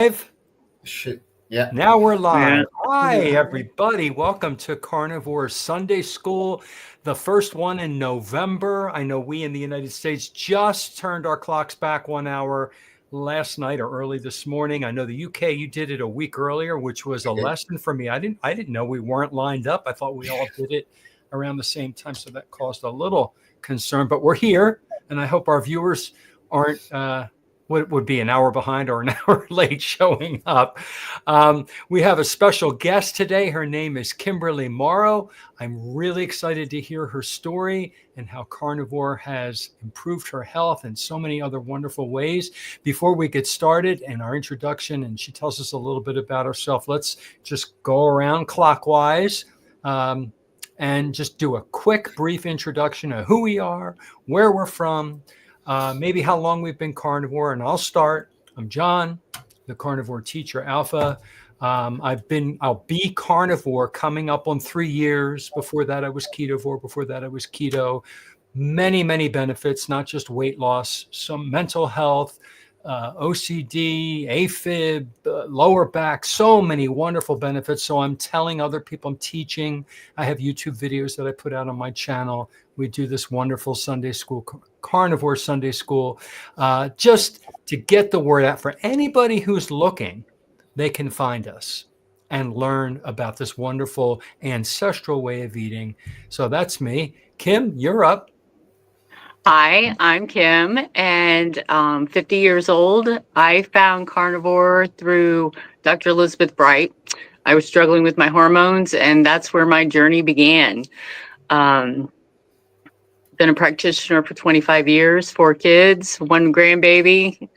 Live. Shit. Yeah. Now we're live. Yeah. Hi, everybody. Welcome to Carnivore Sunday School, the first one in November. I know we in the United States just turned our clocks back 1 hour last night or early this morning. I know the UK, you did it a week earlier, which was a lesson for me. I didn't know we weren't lined up. I thought we all did it around the same time, so that caused a little concern. But we're here, and I hope our viewers aren't what would be an hour behind or an hour late showing up. We have a special guest today. Her name is Kimberly Morrow. I'm really excited to hear her story and how carnivore has improved her health in so many other wonderful ways. Before we get started and our introduction, and she tells us a little bit about herself, let's just go around clockwise and just do a quick, brief introduction of who we are, where we're from, maybe how long we've been carnivore. And I'll start. I'm John, the carnivore teacher alpha. I'll be carnivore coming up on 3 years. Before that, I was ketovore. Before that, I was keto. Many, many benefits, not just weight loss, some mental health, OCD, AFib, lower back, so many wonderful benefits. So I'm telling other people, I'm teaching. I have YouTube videos that I put out on my channel. We do this wonderful Sunday school, Carnivore Sunday School, just to get the word out for anybody who's looking. They can find us and learn about this wonderful ancestral way of eating. So that's me. Kim, you're up. Hi, I'm Kim, and 50 years old. I found carnivore through Dr. Elizabeth Bright. I was struggling with my hormones, and that's where my journey began. Been a practitioner for 25 years, 4 kids, 1 grandbaby.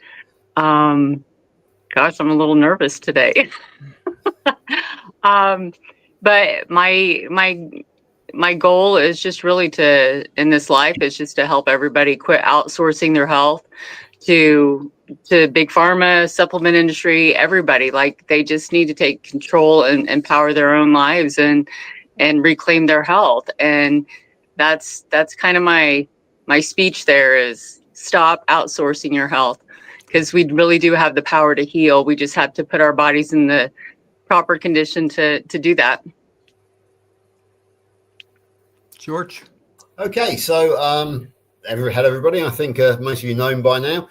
Gosh, I'm a little nervous today. But my goal is just really in this life is just to help everybody quit outsourcing their health to big pharma, supplement industry, everybody. Like, they just need to take control and empower their own lives and reclaim their health. And that's kind of my speech there is stop outsourcing your health, because we really do have the power to heal. We just have to put our bodies in the proper condition to do that. George. Okay, so hello everybody. I think most of you know him by now.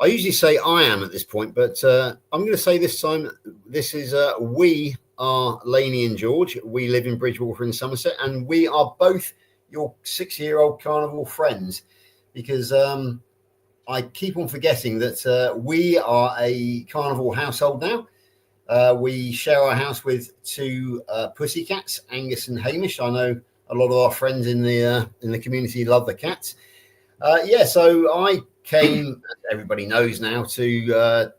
I usually say I am at this point, but I'm going to say this time, this is we are Lainey and George. We live in Bridgewater in Somerset, and we are both your 6-year-old carnivore friends, because I keep on forgetting that we are a carnivore household now. We share our house with 2 pussycats, Angus and Hamish. I know a lot of our friends in the community love the cats. So I came, as everybody knows now, to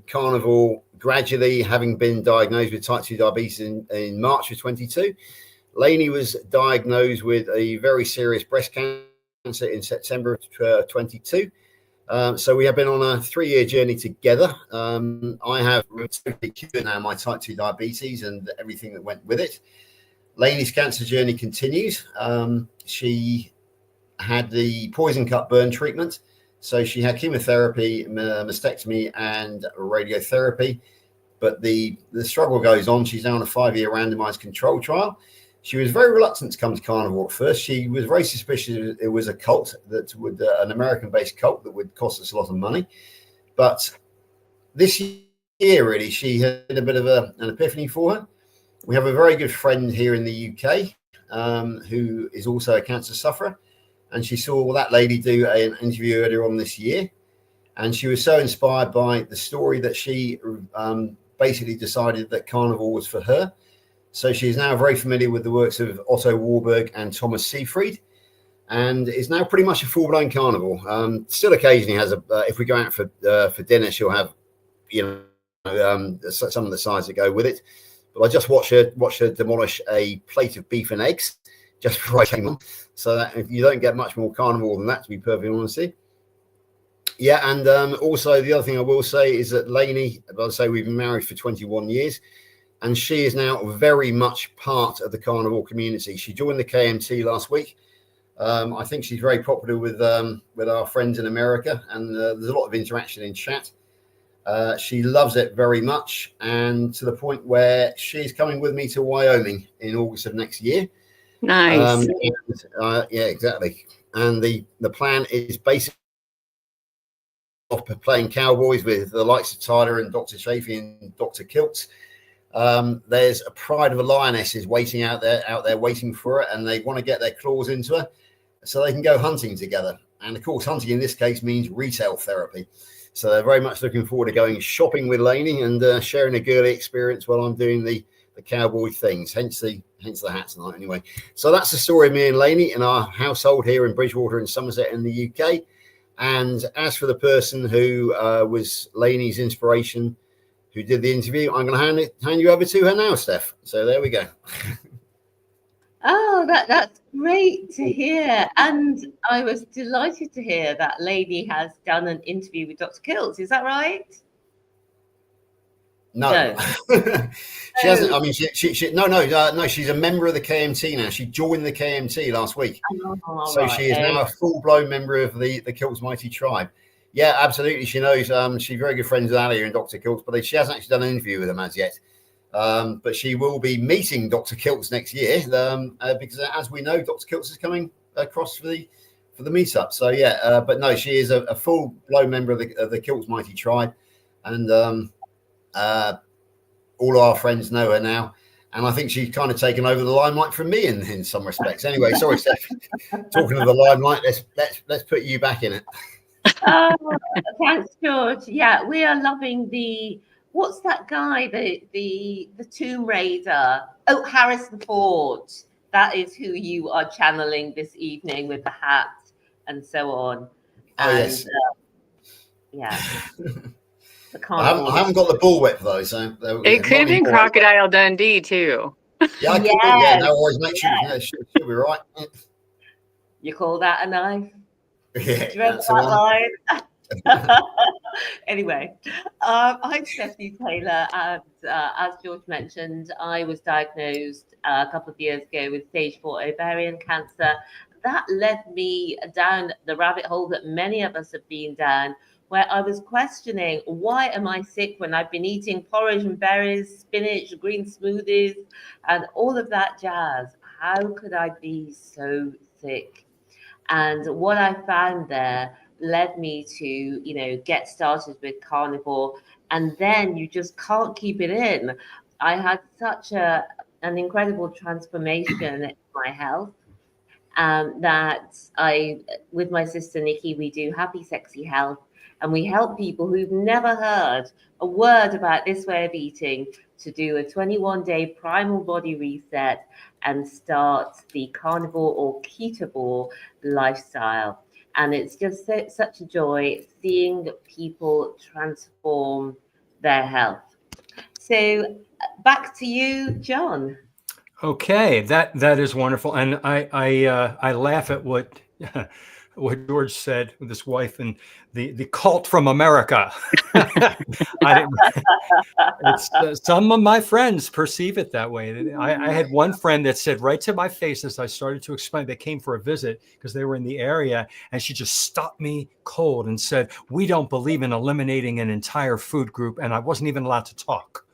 carnivore gradually, having been diagnosed with type 2 diabetes in March of 22. Lainey was diagnosed with a very serious breast cancer in September of 22. So we have been on a 3-year journey together. I have totally cured now my type 2 diabetes and everything that went with it. Lainey's cancer journey continues. She had the poison cut burn treatment. So she had chemotherapy, mastectomy, and radiotherapy. But the struggle goes on. She's now on a 5-year randomized control trial. She was very reluctant to come to carnivore at first. She was very suspicious it was a cult that would, an American-based cult that would cost us a lot of money. But this year, really, she had a bit of an epiphany for her. We have a very good friend here in the UK who is also a cancer sufferer. And she saw that lady do an interview earlier on this year. And she was so inspired by the story that she basically decided that carnivore was for her. So she is now very familiar with the works of Otto Warburg and Thomas Seyfried, and is now pretty much a full-blown carnivore. Still occasionally has if we go out for dinner, she'll have, some of the sides that go with it. But I just watched her demolish a plate of beef and eggs just before I came on. So that if you don't get much more carnivore than that, to be perfectly honest with you. Yeah, and also the other thing I will say is that Lainey, as I say, we've been married for 21 years. And she is now very much part of the carnivore community. She joined the KMT last week. I think she's very popular with our friends in America, and there's a lot of interaction in chat. She loves it very much, and to the point where she's coming with me to Wyoming in August of next year. Nice. Yeah, exactly. And the plan is basically playing cowboys with the likes of Tyler and Dr. Chafee and Dr. Kiltz. There's a pride of a lioness is waiting out there waiting for it, and they want to get their claws into her so they can go hunting together. And of course, hunting in this case means retail therapy. So they're very much looking forward to going shopping with Lainey and sharing a girly experience while I'm doing the cowboy things. Hence the hat tonight, anyway. So that's the story of me and Lainey in our household here in Bridgewater and Somerset in the UK. And as for the person who was Lainey's inspiration, who did the interview, I'm going to hand you over to her now, Steph. So there we go. Oh, that's great to hear. And I was delighted to hear that Lainey has done an interview with Dr. Kiltz. Is that right? No. She hasn't. I mean, no. She's a member of the KMT now. She joined the KMT last week, so right. She is now a full-blown member of the Kiltz Mighty Tribe. Yeah, absolutely. She knows. She's very good friends with Ali and Dr. Kiltz, but she hasn't actually done an interview with them as yet. But she will be meeting Dr. Kiltz next year because, as we know, Dr. Kiltz is coming across for the meetup. So yeah, but no, she is a full-blown member of the Kiltz Mighty Tribe, and all our friends know her now, and I think she's kind of taken over the limelight from me in some respects. Anyway, sorry, Steph. Talking of the limelight, let's put you back in it. Thanks, George. Yeah, we are loving what's that guy? The Tomb Raider. Oh, Harrison Ford. That is who you are channeling this evening with the hat and so on. Yes. Yeah. I haven't got the bullwhip though, so it could have been Crocodile Dundee too. Yeah, I could do. Yeah, no worries, mate. She'll be right. You call that a knife? Yeah, that's that line? Anyway, I'm Stephanie Taylor, and as George mentioned, I was diagnosed a couple of years ago with stage 4 ovarian cancer. That led me down the rabbit hole that many of us have been down, where I was questioning, why am I sick when I've been eating porridge and berries, spinach, green smoothies, and all of that jazz? How could I be so sick? And what I found there led me to, get started with Carnivore, and then you just can't keep it in. I had such an incredible transformation in my health. That with my sister Nicky, we do Happy Sexy Health, and we help people who've never heard a word about this way of eating to do a 21-day primal body reset and start the carnivore or ketovore lifestyle. And it's just such a joy seeing people transform their health. So back to you, John. Okay, that is wonderful, and I laugh at what George said with his wife and the cult from America. Some of my friends perceive it that way. I had one friend that said right to my face as I started to explain. They came for a visit because they were in the area, and she just stopped me cold and said, "We don't believe in eliminating an entire food group," and I wasn't even allowed to talk.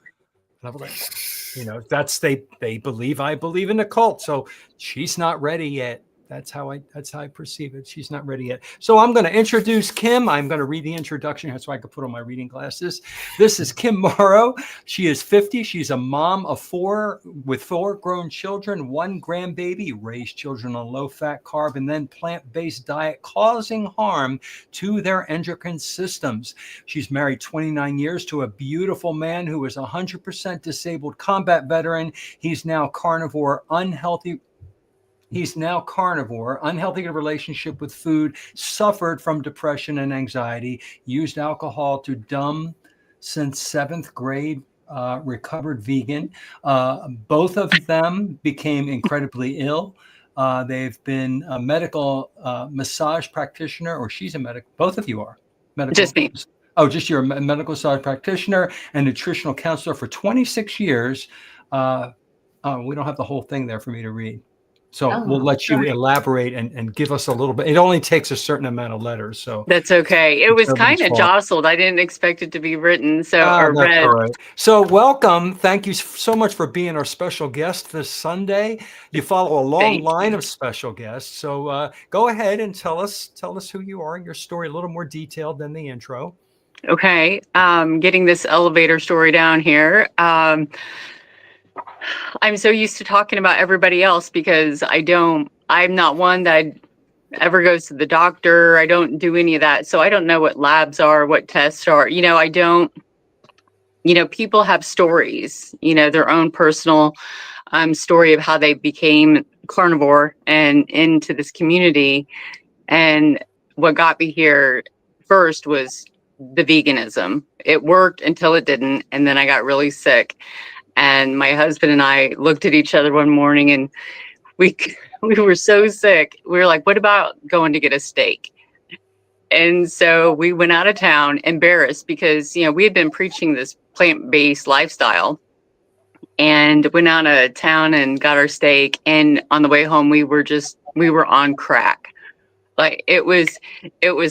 And I was like, that's they believe I believe in the cult. So she's not ready yet. That's how I perceive it. She's not ready yet. So I'm going to introduce Kim. I'm going to read the introduction here so I can put on my reading glasses. This is Kim Morrow. She is 50. She's a mom of 4 with 4 grown children, 1 grandbaby, raised children on low-fat, carb, and then plant-based diet, causing harm to their endocrine systems. She's married 29 years to a beautiful man who is 100% disabled combat veteran. He's now carnivore, unhealthy relationship with food, suffered from depression and anxiety, used alcohol to numb since 7th grade, recovered vegan. Both of them became incredibly ill. They've been a medical massage practitioner, or she's a medical, both of you are medical. Just me. Oh, just you're a medical massage practitioner and nutritional counselor for 26 years. We don't have the whole thing there for me to read. So we'll let you elaborate and give us a little bit. It only takes a certain amount of letters. So That's okay. It was nobody's kind of fault. jostled. I didn't expect it to be written or That's read. all right. So welcome. Thank you so much for being our special guest this Sunday. You follow a long line of special guests. So go ahead and tell us who you are and your story a little more detailed than the intro. Okay. Getting this elevator story down here. I'm so used to talking about everybody else because I'm not one that ever goes to the doctor. I don't do any of that. So I don't know what labs are, what tests are. I don't, people have stories, their own personal story of how they became carnivore and into this community. And what got me here first was the veganism. It worked until it didn't. And then I got really sick. And my husband and I looked at each other one morning and we were so sick. We were like, what about going to get a steak? And so we went out of town embarrassed because, we had been preaching this plant-based lifestyle and went out of town and got our steak. And on the way home, we were on crack. Like it was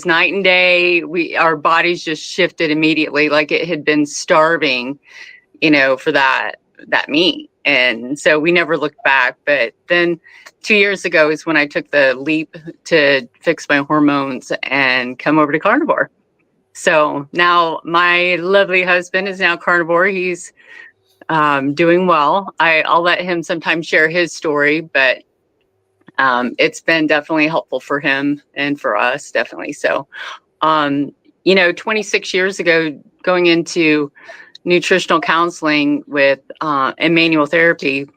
night and day. Our bodies just shifted immediately. Like it had been starving, for that meat. And so we never looked back. But then 2 years ago is when I took the leap to fix my hormones and come over to carnivore. So now my lovely husband is now carnivore. He's doing well. I'll let him sometimes share his story, but it's been definitely helpful for him and for us, definitely. So, 26 years ago, going into nutritional counseling with and manual therapy,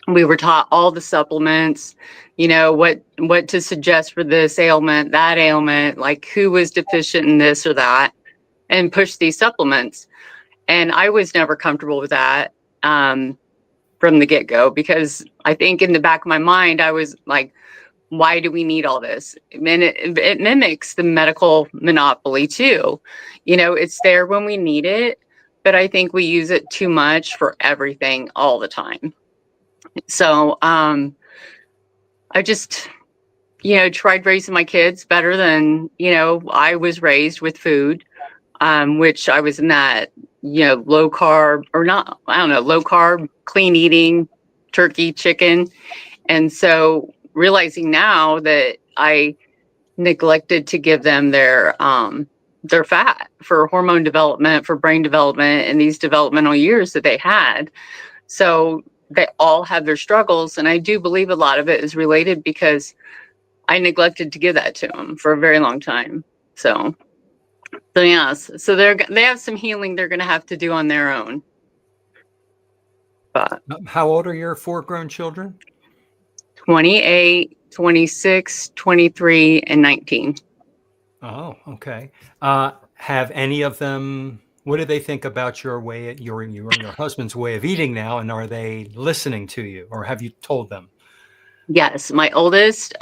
we were taught all the supplements, what to suggest for this ailment, that ailment, like who was deficient in this or that, and push these supplements. And I was never comfortable with that from the get-go, because I think in the back of my mind, I was like, why do we need all this? And it mimics the medical monopoly too. It's there when we need it, but I think we use it too much for everything all the time. So I just, tried raising my kids better than, I was raised with food, which I was in that, low carb low carb, clean eating, turkey, chicken. And so realizing now that I neglected to give them their fat for hormone development, for brain development, and these developmental years that they had. So they all have their struggles. And I do believe a lot of it is related because I neglected to give that to them for a very long time. So yes, so they have some healing they're going to have to do on their own. But how old are your 4 grown children? 28, 26, 23, and 19. Oh, okay. Have any of them, what do they think about your your husband's way of eating now? And are they listening to you, or have you told them? Yes, my oldest,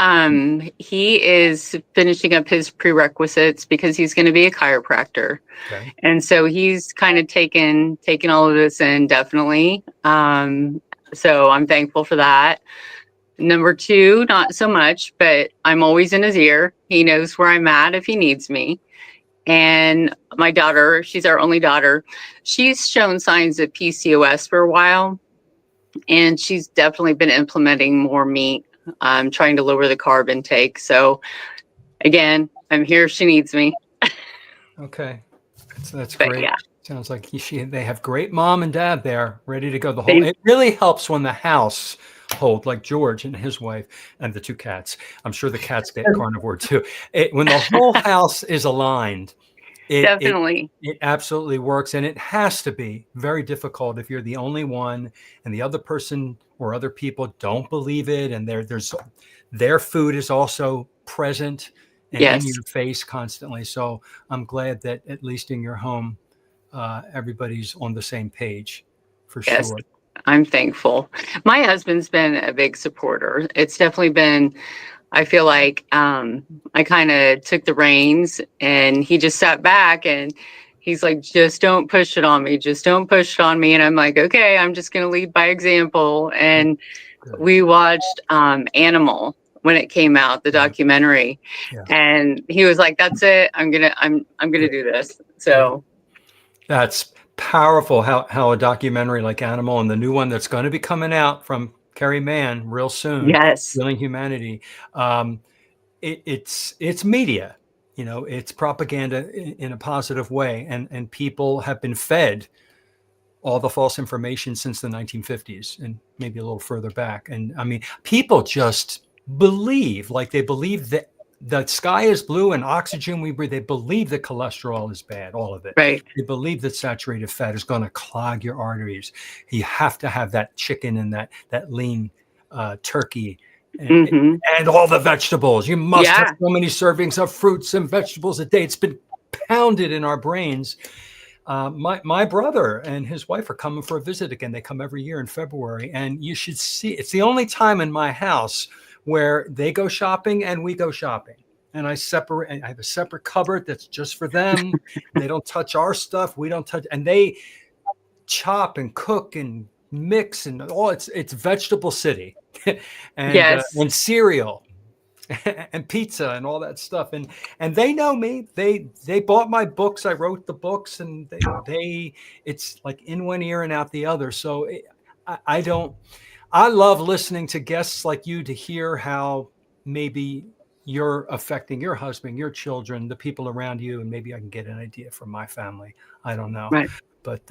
he is finishing up his prerequisites because he's going to be a chiropractor. Okay. And so he's kind of taken all of this in, definitely. So I'm thankful for that. Number 2, not so much, but I'm always in his ear. He knows where I'm at if he needs me. And my daughter, she's our only daughter. She's shown signs of PCOS for a while. And she's definitely been implementing more meat, trying to lower the carb intake. So again, I'm here if she needs me. Okay. So that's great. Yeah. Sounds like they have great mom and dad there ready to go. It really helps when the house hold, like George and his wife and the 2 cats. I'm sure the cats get carnivore too. When the whole house is aligned, Definitely. It absolutely works. And it has to be very difficult if you're the only one and the other person or other people don't believe it. And their food is also present and in your face constantly. So I'm glad that at least in your home, everybody's on the same page for sure. I'm thankful. My husband's been a big supporter. It's definitely been, I feel like I kind of took the reins and he just sat back and he's like, just don't push it on me. Just don't push it on me. And I'm like, okay, I'm just going to lead by example. And we watched Animal when it came out, the documentary, and he was like, "That's it. I'm gonna do this." So that's powerful. How a documentary like Animal and the new one that's going to be coming out from Kerry Mann real soon, yes, Healing Humanity. It's media, it's propaganda in a positive way, and people have been fed all the false information since the 1950s and maybe a little further back. And I mean, people just believe, like they believe that the sky is blue and oxygen we breathe. They believe that cholesterol is bad, all of it. right. They believe that saturated fat is going to clog your arteries. You have to have that chicken and that lean turkey and all the vegetables. You must have so many servings of fruits and vegetables a day. It's been pounded in our brains. My brother and his wife are coming for a visit again. They come every year in February, and you should see. It's the only time in my house where they go shopping and we go shopping. And I have a separate cupboard that's just for them. They don't touch our stuff. We don't touch, and they chop and cook and mix and all. It's vegetable city, and cereal. And pizza and all that stuff, and they know me. They bought my books. I wrote the books, and they it's like in one ear and out the other. So I love listening to guests like you to hear how maybe you're affecting your husband, your children, the people around you, and maybe I can get an idea from my family. I don't know. Right. But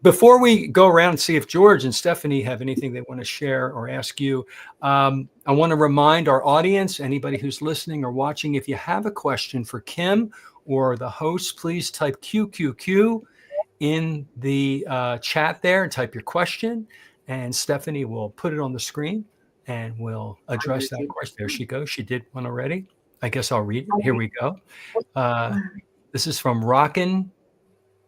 before we go around and see if George and Stephanie have anything they want to share or ask you, I want to remind our audience, anybody who's listening or watching, if you have a question for Kim or the host, please type QQQ in the chat there and type your question, and Stephanie will put it on the screen and we'll address that question. There she goes. She did one already. I guess I'll read it. Here we go. This is from Rockin'.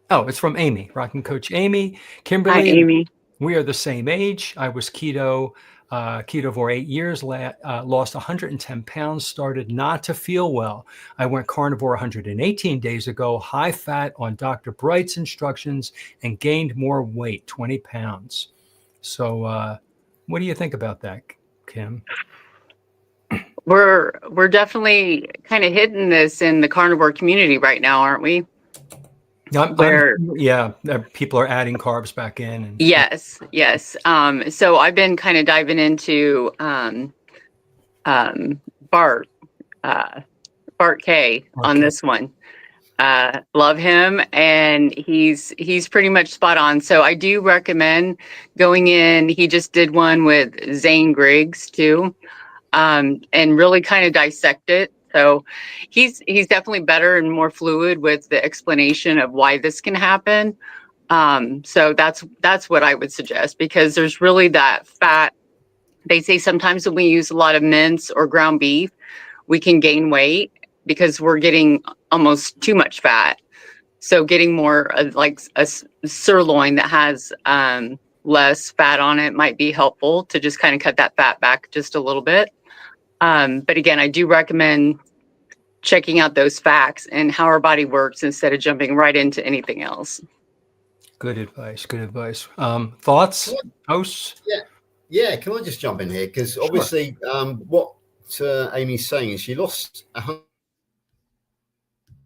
Oh, it's from Amy, Rockin' Coach Amy. Kimberly, hi, Amy. We are the same age. I was keto for 8 years, lost 110 pounds, started not to feel well. I went carnivore 118 days ago, high fat on Dr. Bright's instructions, and gained more weight, 20 pounds. So what do you think about that, Kim? We're definitely kind of hitting this in the carnivore community right now, aren't we? People are adding carbs back in. And, yes. So I've been kind of diving into Bart K on this one. Love him, and he's pretty much spot on. So I do recommend going in. He just did one with Zane Griggs too, and really kind of dissect it. So he's definitely better and more fluid with the explanation of why this can happen. So that's what I would suggest, because there's really that fat. They say sometimes when we use a lot of mince or ground beef, we can gain weight because we're getting almost too much fat. So getting more like a sirloin that has less fat on it might be helpful to just kind of cut that fat back just a little bit. But again, I do recommend checking out those facts and how our body works instead of jumping right into anything else. Good advice. Thoughts, hosts? Yeah. Can I just jump in here? Because obviously what Amy's saying is she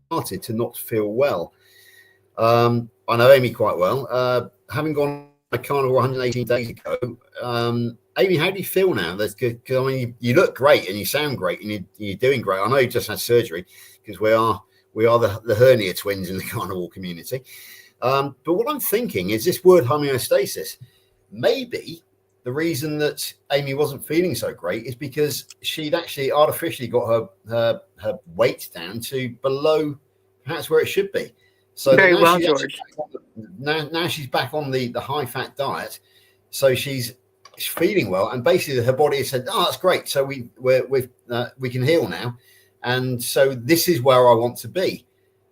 started to not feel well. I know Amy quite well. Having gone a carnivore 118 days ago, Amy, how do you feel now? That's good. Because I mean, you look great and you sound great and you're doing great. I know you just had surgery, because we are the hernia twins in the carnivore community. But what I'm thinking is this word homeostasis. Maybe the reason that Amy wasn't feeling so great is because she'd actually artificially got her weight down to below perhaps where it should be. So very well, George. Now she's back on the high fat diet, so she's feeling well, and basically her body has said, "Oh, that's great. So we can heal now," and so this is where I want to be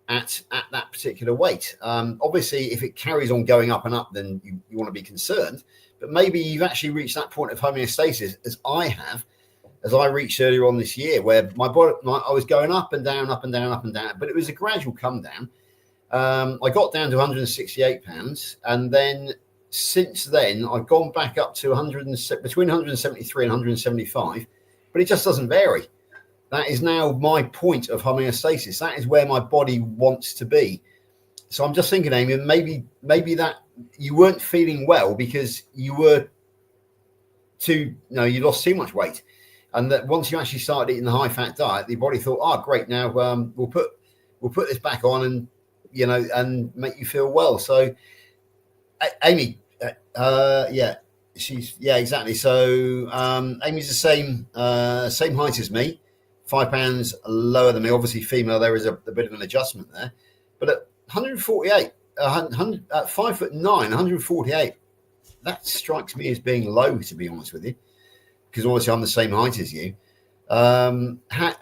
at that particular weight. Obviously, if it carries on going up and up, then you want to be concerned. But maybe you've actually reached that point of homeostasis, as I reached earlier on this year, where my body, I was going up and down, but it was a gradual come down. I got down to 168 pounds, and then since then, I've gone back up to between 173 and 175, but it just doesn't vary. That is now my point of homeostasis. That is where my body wants to be. So I'm just thinking, Amy, maybe that you weren't feeling well because you lost too much weight. And that once you actually started eating the high fat diet, the body thought, oh, great, now we'll put this back on and, and make you feel well. So Amy, exactly. So Amy's the same height as me, 5 pounds lower than me. Obviously female, there is a bit of an adjustment there, but at 148, at 5'9", 148, that strikes me as being low, to be honest with you, because obviously I'm the same height as you. Right, the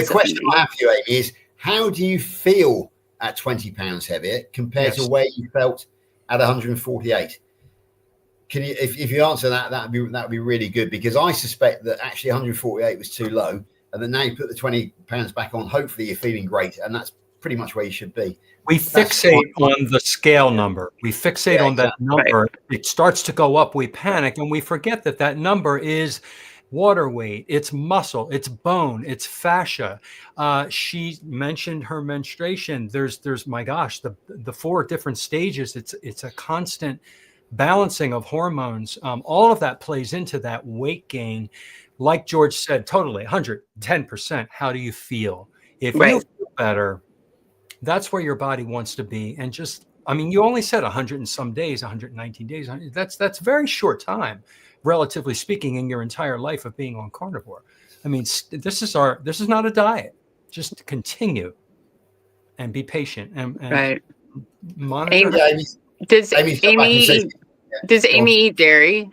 question I have for you, Amy, is how do you feel at 20 pounds heavier compared to where you felt at 148? Can you, if you answer that'd be really good, because I suspect that actually 148 was too low, and then now you put the 20 pounds back on, hopefully you're feeling great, and that's pretty much where you should be. We fixate on the scale number. We fixate on that number. Right. It starts to go up. We panic, and we forget that number is water weight, it's muscle, it's bone, it's fascia. She mentioned her menstruation. There's my gosh, the 4 different stages. It's a constant balancing of hormones. All of that plays into that weight gain. Like George said, totally 110%. How do you feel? If you feel better, that's where your body wants to be. And you only said 100 and some days, 119 days. That's very short time, relatively speaking, in your entire life of being on carnivore. I mean, this is not a diet. Just continue and be patient and monitor. Does Amy eat dairy?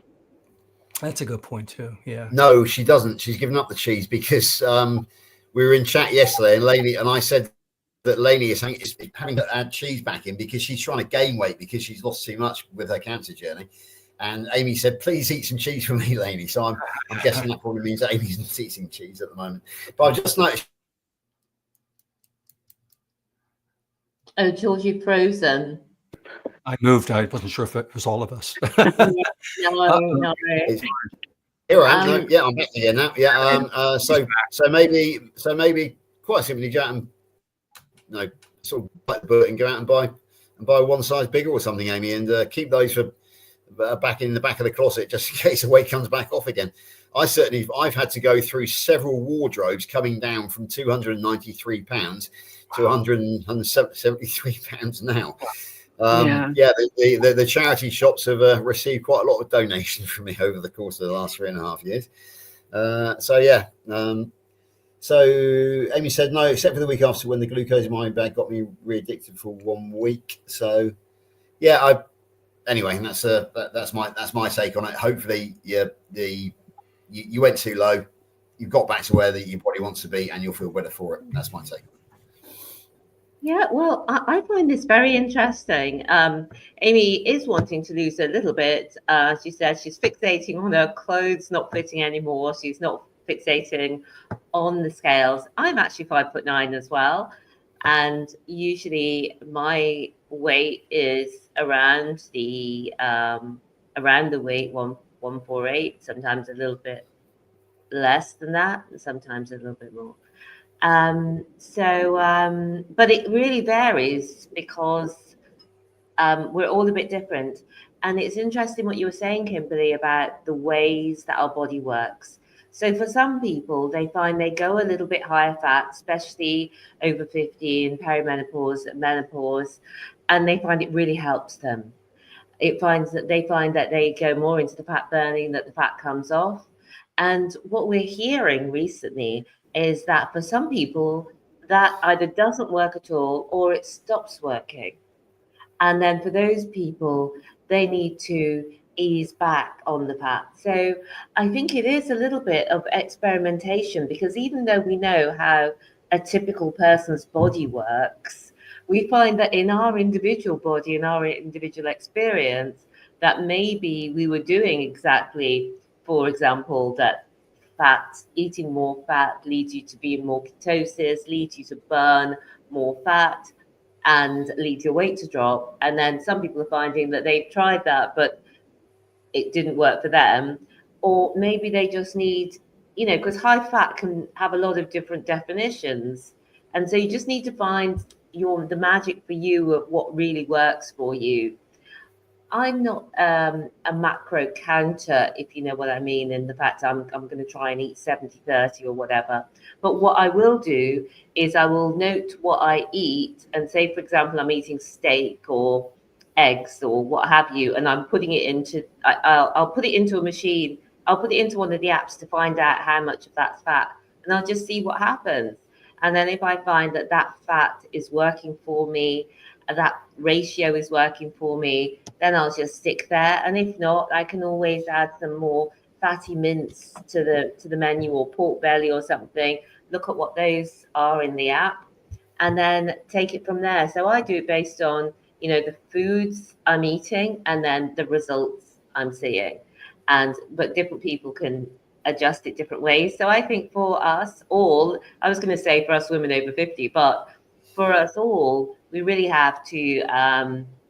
That's a good point too. Yeah. No, she doesn't. She's given up the cheese because we were in chat yesterday, and I said that Lainey is having to add cheese back in because she's trying to gain weight because she's lost too much with her cancer journey. And Amy said, please eat some cheese for me, Lainey. So I'm guessing that probably means that Amy's not eating cheese at the moment. But I've just noticed. Oh, George, you've frozen. I moved. I wasn't sure if it was all of us. No. Here I am. Yeah, I'm back here now. Yeah. So maybe quite simply, Jack, sort of bite the bullet and go out and buy one size bigger or something, Amy, and keep those for back in the back of the closet just in case the weight comes back off again. I've had to go through several wardrobes coming down from 293 pounds to 173 pounds now. The charity shops have received quite a lot of donations from me over the course of the last 3.5 years. So Amy said no, except for the week after when the glucose in my bag got me re-addicted for 1 week. So anyway, that's my take on it. Hopefully you went too low, you got back to where your body wants to be, and you'll feel better for it. That's my take. Yeah, well, I find this very interesting. Amy is wanting to lose a little bit. She said she's fixating on her clothes not fitting anymore. She's not fixating on the scales. I'm actually 5'9" as well, and usually my weight is around the weight 148. Sometimes a little bit less than that, and sometimes a little bit more. But it really varies because we're all a bit different. And it's interesting what you were saying, Kimberly, about the ways that our body works. So for some people, they find they go a little bit higher fat, especially over 50 in perimenopause and menopause, and they find it really helps them. They find that they go more into the fat burning, that the fat comes off. And what we're hearing recently is that for some people, that either doesn't work at all or it stops working. And then for those people, they need to ease back on the fat. So I think it is a little bit of experimentation, because even though we know how a typical person's body works, we find that in our individual body, in our individual experience, that maybe we were doing exactly, for example, that eating more fat leads you to be in more ketosis, leads you to burn more fat. and lead your weight to drop. And then some people are finding that they've tried that, but it didn't work for them. Or maybe they just need, because high fat can have a lot of different definitions. And so you just need to find the magic for you of what really works for you. I'm not a macro counter, if you know what I mean, in the fact I'm going to try and eat 70-30 or whatever. But what I will do is I will note what I eat and say, for example, I'm eating steak or eggs or what have you, and I'm putting it into, I'll put it into a machine. I'll put it into one of the apps to find out how much of that's fat, and I'll just see what happens. And then if I find that that fat is working for me, that ratio is working for me, then I'll just stick there. And if not, I can always add some more fatty mince to the menu, or pork belly or something. Look at what those are in the app, and then take it from there. So I do it based on, the foods I'm eating and then the results I'm seeing. But different people can adjust it different ways. So I think for us all, I was going to say for us women over 50, but for us all, we really have to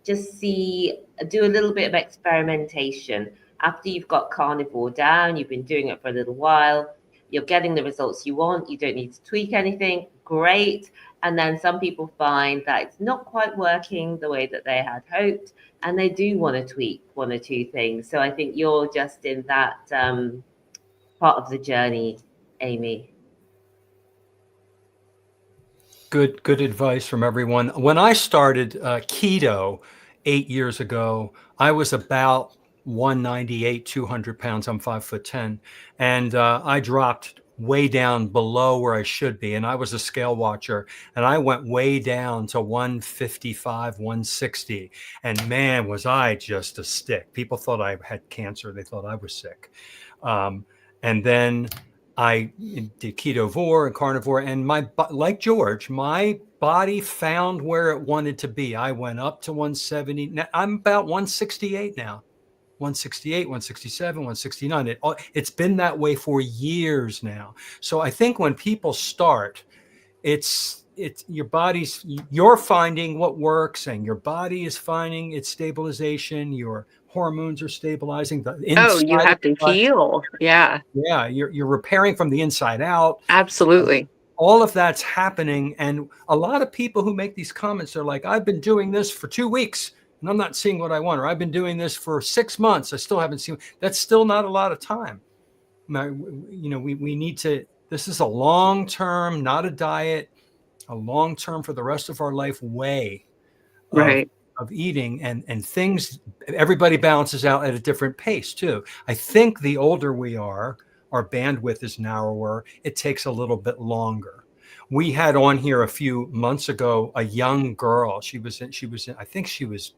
just do a little bit of experimentation. After you've got carnivore down, you've been doing it for a little while, you're getting the results you want, you don't need to tweak anything, great. And then some people find that it's not quite working the way that they had hoped, and they do want to tweak one or two things. So I think you're just in that part of the journey, Amy. Good advice from everyone. When I started keto 8 years ago, I was about 198, 200 pounds. I'm 5'10", and I dropped way down below where I should be. And I was a scale watcher, and I went way down to 155, 160. And man, was I just a stick. People thought I had cancer. They thought I was sick. And then I did Ketovore and Carnivore, and like George, my body found where it wanted to be. I went up to 170. Now I'm about 168 now. 168, 167, 169. It's been that way for years now. So I think when people start, it's you're finding what works, and your body is finding its stabilization. Your hormones are stabilizing. You have to heal. Yeah. Yeah, you're repairing from the inside out. Absolutely. All of that's happening, and a lot of people who make these comments are like, "I've been doing this for 2 weeks, and I'm not seeing what I want," or "I've been doing this for 6 months, I still haven't seen." That's still not a lot of time. We need to. This is a long term, not a diet, a long term for the rest of our life way of eating, and things. Everybody balances out at a different pace too. I think the older we are, our bandwidth is narrower. It takes a little bit longer. We had on here a few months ago a young girl. She was in, I think she was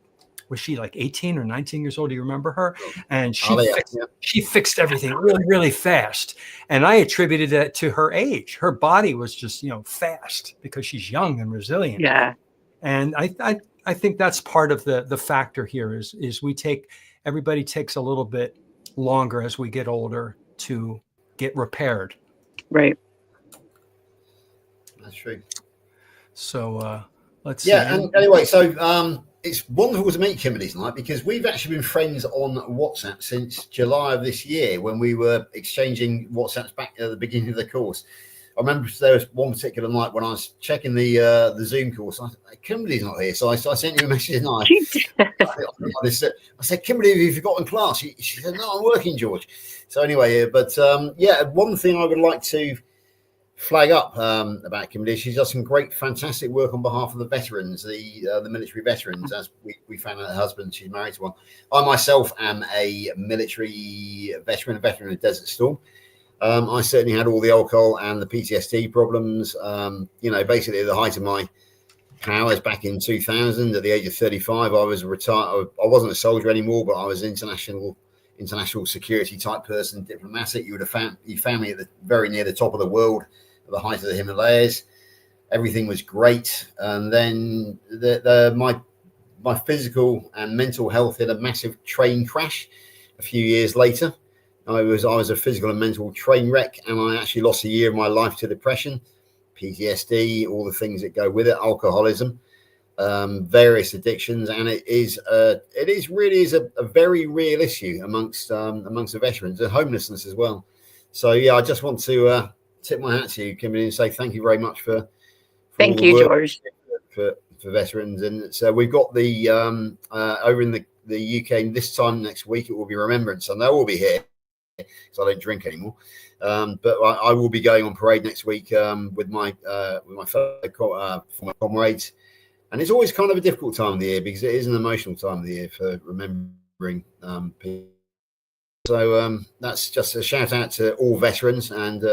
she like 18 or 19 years old? Do you remember her? And she fixed everything really, really fast. And I attributed that to her age. Her body was just, fast because she's young and resilient. Yeah. And I think that's part of the factor here is everybody takes a little bit longer as we get older to get repaired. Right. That's true. So let's see. Yeah, and anyway, so it's wonderful to meet Kimberly tonight, because we've actually been friends on WhatsApp since July of this year, when we were exchanging WhatsApps back at the beginning of the course. I remember there was one particular night when I was checking the Zoom course. Kimberly's not here, so I sent you a message. And I said, "Kimberly, have you forgotten class?" She said, "No, I'm working, George." So anyway, but one thing I would like to flag up about Kimberly, she's done some great, fantastic work on behalf of the veterans, the military veterans. As we found out her husband, she's married to one. I myself am a military veteran, a veteran of Desert Storm. I certainly had all the alcohol and the PTSD problems. Basically at the height of my powers back in 2000, at the age of 35, I was retired. I wasn't a soldier anymore, but I was an international security type person, diplomatic. You found me at very near the top of the world, at the height of the Himalayas. Everything was great, and then my physical and mental health had a massive train crash a few years later. I was a physical and mental train wreck, and I actually lost a year of my life to depression, PTSD, all the things that go with it, alcoholism. various addictions, and it is really a very real issue amongst the veterans, and homelessness as well. So yeah, I just want to tip my hat to you, Kimberly, and say thank you very much for Thank all you, the work George. for veterans. And so we've got the over in the UK this time next week. It will be Remembrance Sunday. I will be here because I don't drink anymore. But I will be going on parade next week with my fellow former comrades. And it's always kind of a difficult time of the year because it is an emotional time of the year for remembering people. So that's just a shout out to all veterans, and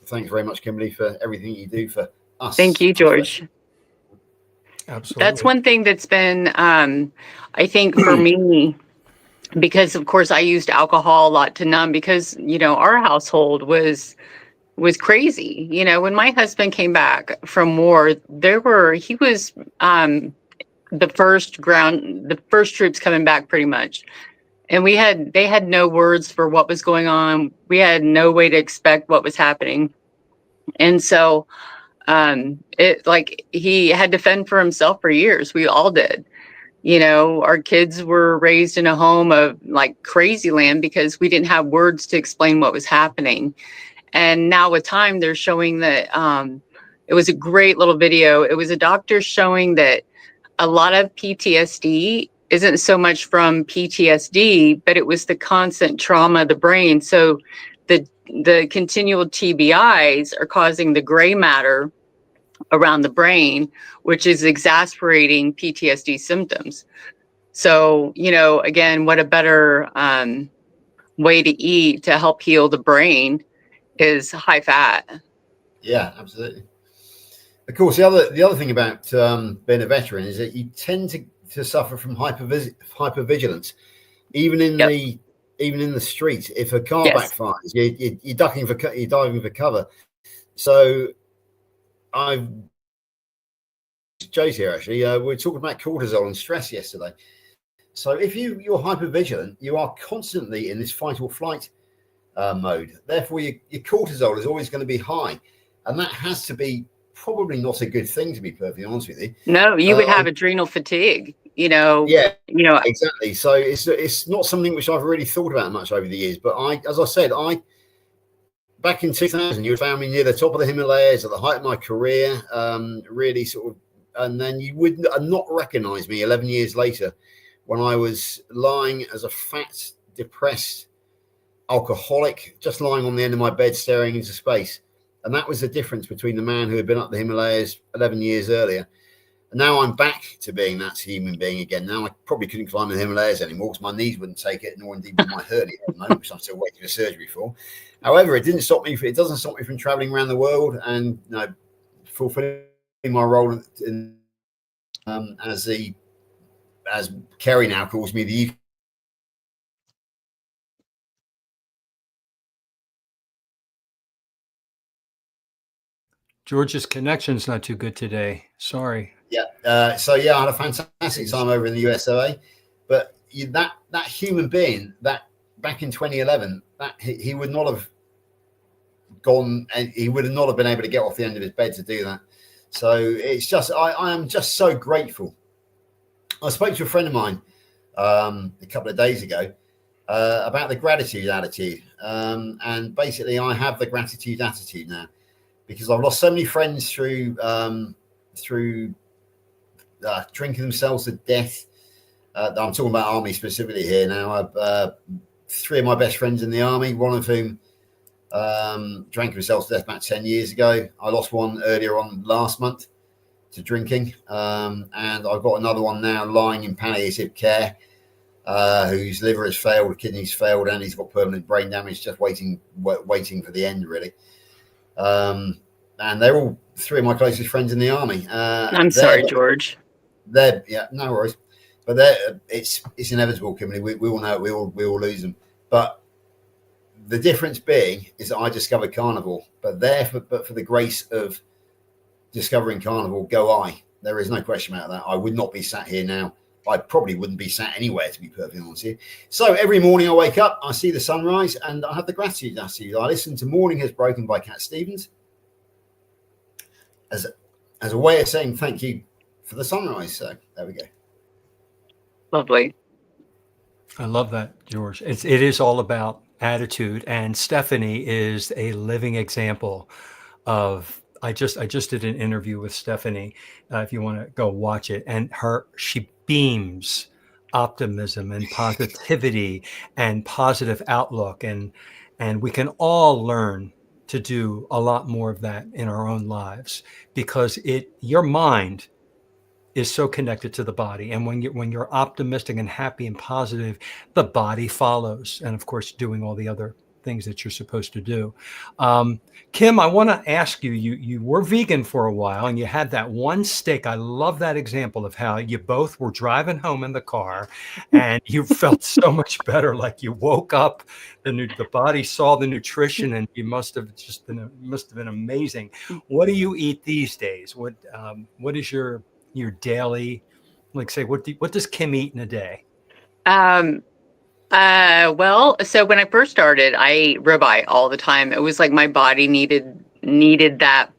thanks very much, Kimberly, for everything you do for us. Thank you, George. Absolutely. That's one thing that's been, I think, for me, because of course I used alcohol a lot to numb, because our household was crazy. When my husband came back from war, he was the first troops coming back pretty much. And they had no words for what was going on. We had no way to expect what was happening. And so he had to fend for himself for years. We all did. Our kids were raised in a home of like crazy land because we didn't have words to explain what was happening. And now with time, they're showing that it was a great little video. It was a doctor showing that a lot of PTSD isn't so much from PTSD, but it was the constant trauma of the brain. So the continual TBIs are causing the gray matter around the brain, which is exacerbating PTSD symptoms. So, again, what a better way to eat to help heal the brain is high fat. Yeah, absolutely. Of course, the other thing about being a veteran is that you tend to suffer from hypervigilance, even in the street. If a car backfires, you're diving for cover. So Joe's here actually. We were talking about cortisol and stress yesterday. So if you're hypervigilant, you are constantly in this fight or flight mode. Therefore, your cortisol is always going to be high, and that has to be probably not a good thing, to be perfectly honest with you. No, you would have adrenal fatigue. Yeah, exactly. So it's not something which I've really thought about much over the years. But as I said, back in 2000, you found me near the top of the Himalayas at the height of my career, really sort of, and then you would not recognize me 11 years later when I was lying as a fat, depressed alcoholic, just lying on the end of my bed staring into space. And that was the difference between the man who had been up the Himalayas 11 years earlier. And now I'm back to being that human being again. Now I probably couldn't climb the Himalayas anymore because my knees wouldn't take it, nor indeed my hernia at the moment, which I'm still waiting for surgery for. However, it doesn't stop me from traveling around the world and fulfilling my role in, as Kerry now calls me, the George's connection's not too good today. Sorry. Yeah. So yeah, I had a fantastic time over in the USA, but that human being that back in 2011, that he would not have gone, and he would not have been able to get off the end of his bed to do that. So it's just, I am just so grateful. I spoke to a friend of mine a couple of days ago about the gratitude attitude, and basically I have the gratitude attitude now, because I've lost so many friends through drinking themselves to death. I'm talking about army specifically here now. I've 3 of my best friends in the army, one of whom drank himself to death about 10 years ago. I lost one earlier on last month to drinking, and I've got another one now lying in palliative care, whose liver has failed, kidneys failed, and he's got permanent brain damage, just waiting for the end, really. And they're all 3 of my closest friends in the army. I'm sorry, George. No worries, but it's inevitable, Kimberly. We all know it. We all lose them. But the difference being is that I discovered Carnivore, but for the grace of discovering Carnivore, go I. There is no question about that. I would not be sat here now. I probably wouldn't be sat anywhere, to be perfectly honest with you. So every morning I wake up, I see the sunrise, and I have the gratitude attitude. I listen to Morning Has Broken by Cat Stevens as a way of saying thank you for the sunrise. So there we go. Lovely. I love that, George. It is all about attitude, and Stephanie is a living example of. I just did an interview with Stephanie. If you want to go watch it, and she beams optimism and positivity and positive outlook, and we can all learn to do a lot more of that in our own lives, because your mind is so connected to the body, and when you're optimistic and happy and positive, the body follows, and of course doing all the other things that you're supposed to do. Kim, I want to ask you, you were vegan for a while and you had that one steak. I love that example of how you both were driving home in the car and you felt so much better, like you woke up, the body saw the nutrition, and you must have been amazing. What do you eat these days? What is your daily, like, say, what does Kim eat in a day? Well, so when I first started, I ate ribeye all the time. It was like my body needed that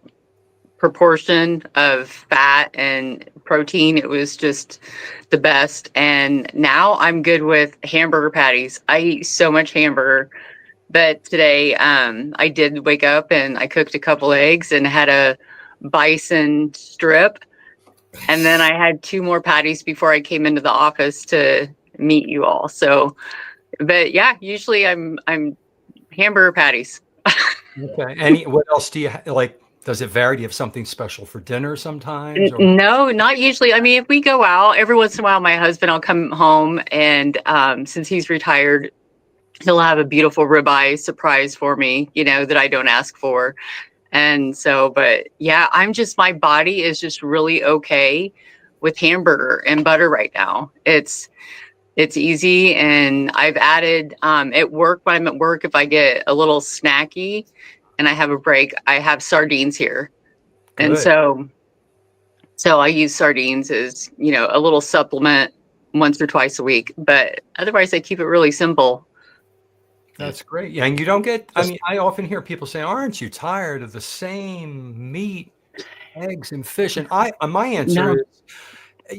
proportion of fat and protein. It was just the best. And now I'm good with hamburger patties. I eat so much hamburger. But today, I did wake up and I cooked a couple eggs and had a bison strip. And then I had 2 more patties before I came into the office to meet you all. So, but yeah, usually I'm hamburger patties. Okay. What else do you like? Does it vary? Do you have something special for dinner sometimes? Or? No, not usually. I mean, if we go out, every once in a while, my husband will come home, and since he's retired, he'll have a beautiful ribeye surprise for me, that I don't ask for. And so, but yeah, my body is just really okay with hamburger and butter right now. It's easy. And I've added, at work, when I'm at work, if I get a little snacky and I have a break, I have sardines here. Good. And so I use sardines as, a little supplement once or twice a week, but otherwise I keep it really simple. That's great. Yeah, and you don't get, I often hear people say, aren't you tired of the same meat, eggs, and fish? And my answer is,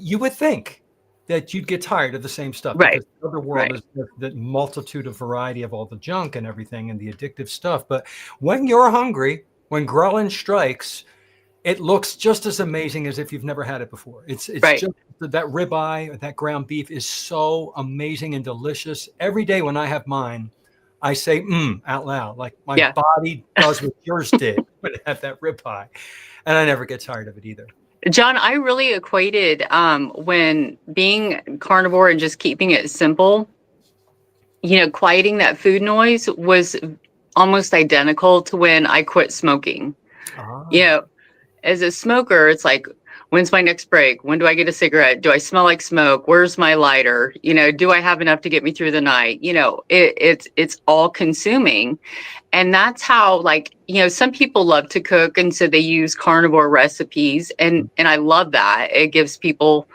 you would think that you'd get tired of the same stuff. Right. Because the other world is the multitude of variety of all the junk and everything and the addictive stuff. But when you're hungry, when ghrelin strikes, it looks just as amazing as if you've never had it before. It's right. Just that ribeye, that ground beef is so amazing and delicious. Every day when I have mine, I say out loud, like my body does what yours did when it had that ribeye, and I never get tired of it either. John, I really equated when being carnivore and just keeping it simple, quieting that food noise was almost identical to when I quit smoking. As a smoker, it's like, when's my next break? When do I get a cigarette? Do I smell like smoke? Where's my lighter? Do I have enough to get me through the night? It's all consuming. And that's how, some people love to cook. And so they use carnivore recipes. And I love that. It gives people,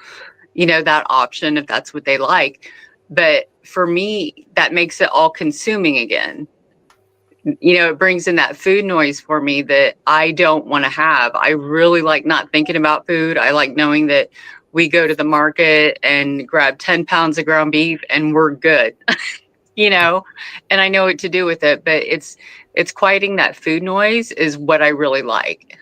that option if that's what they like. But for me, that makes it all consuming again. It brings in that food noise for me that I don't want to have. I really like not thinking about food. I like knowing that we go to the market and grab 10 pounds of ground beef and we're good, and I know what to do with it. But it's quieting that food noise is what I really like.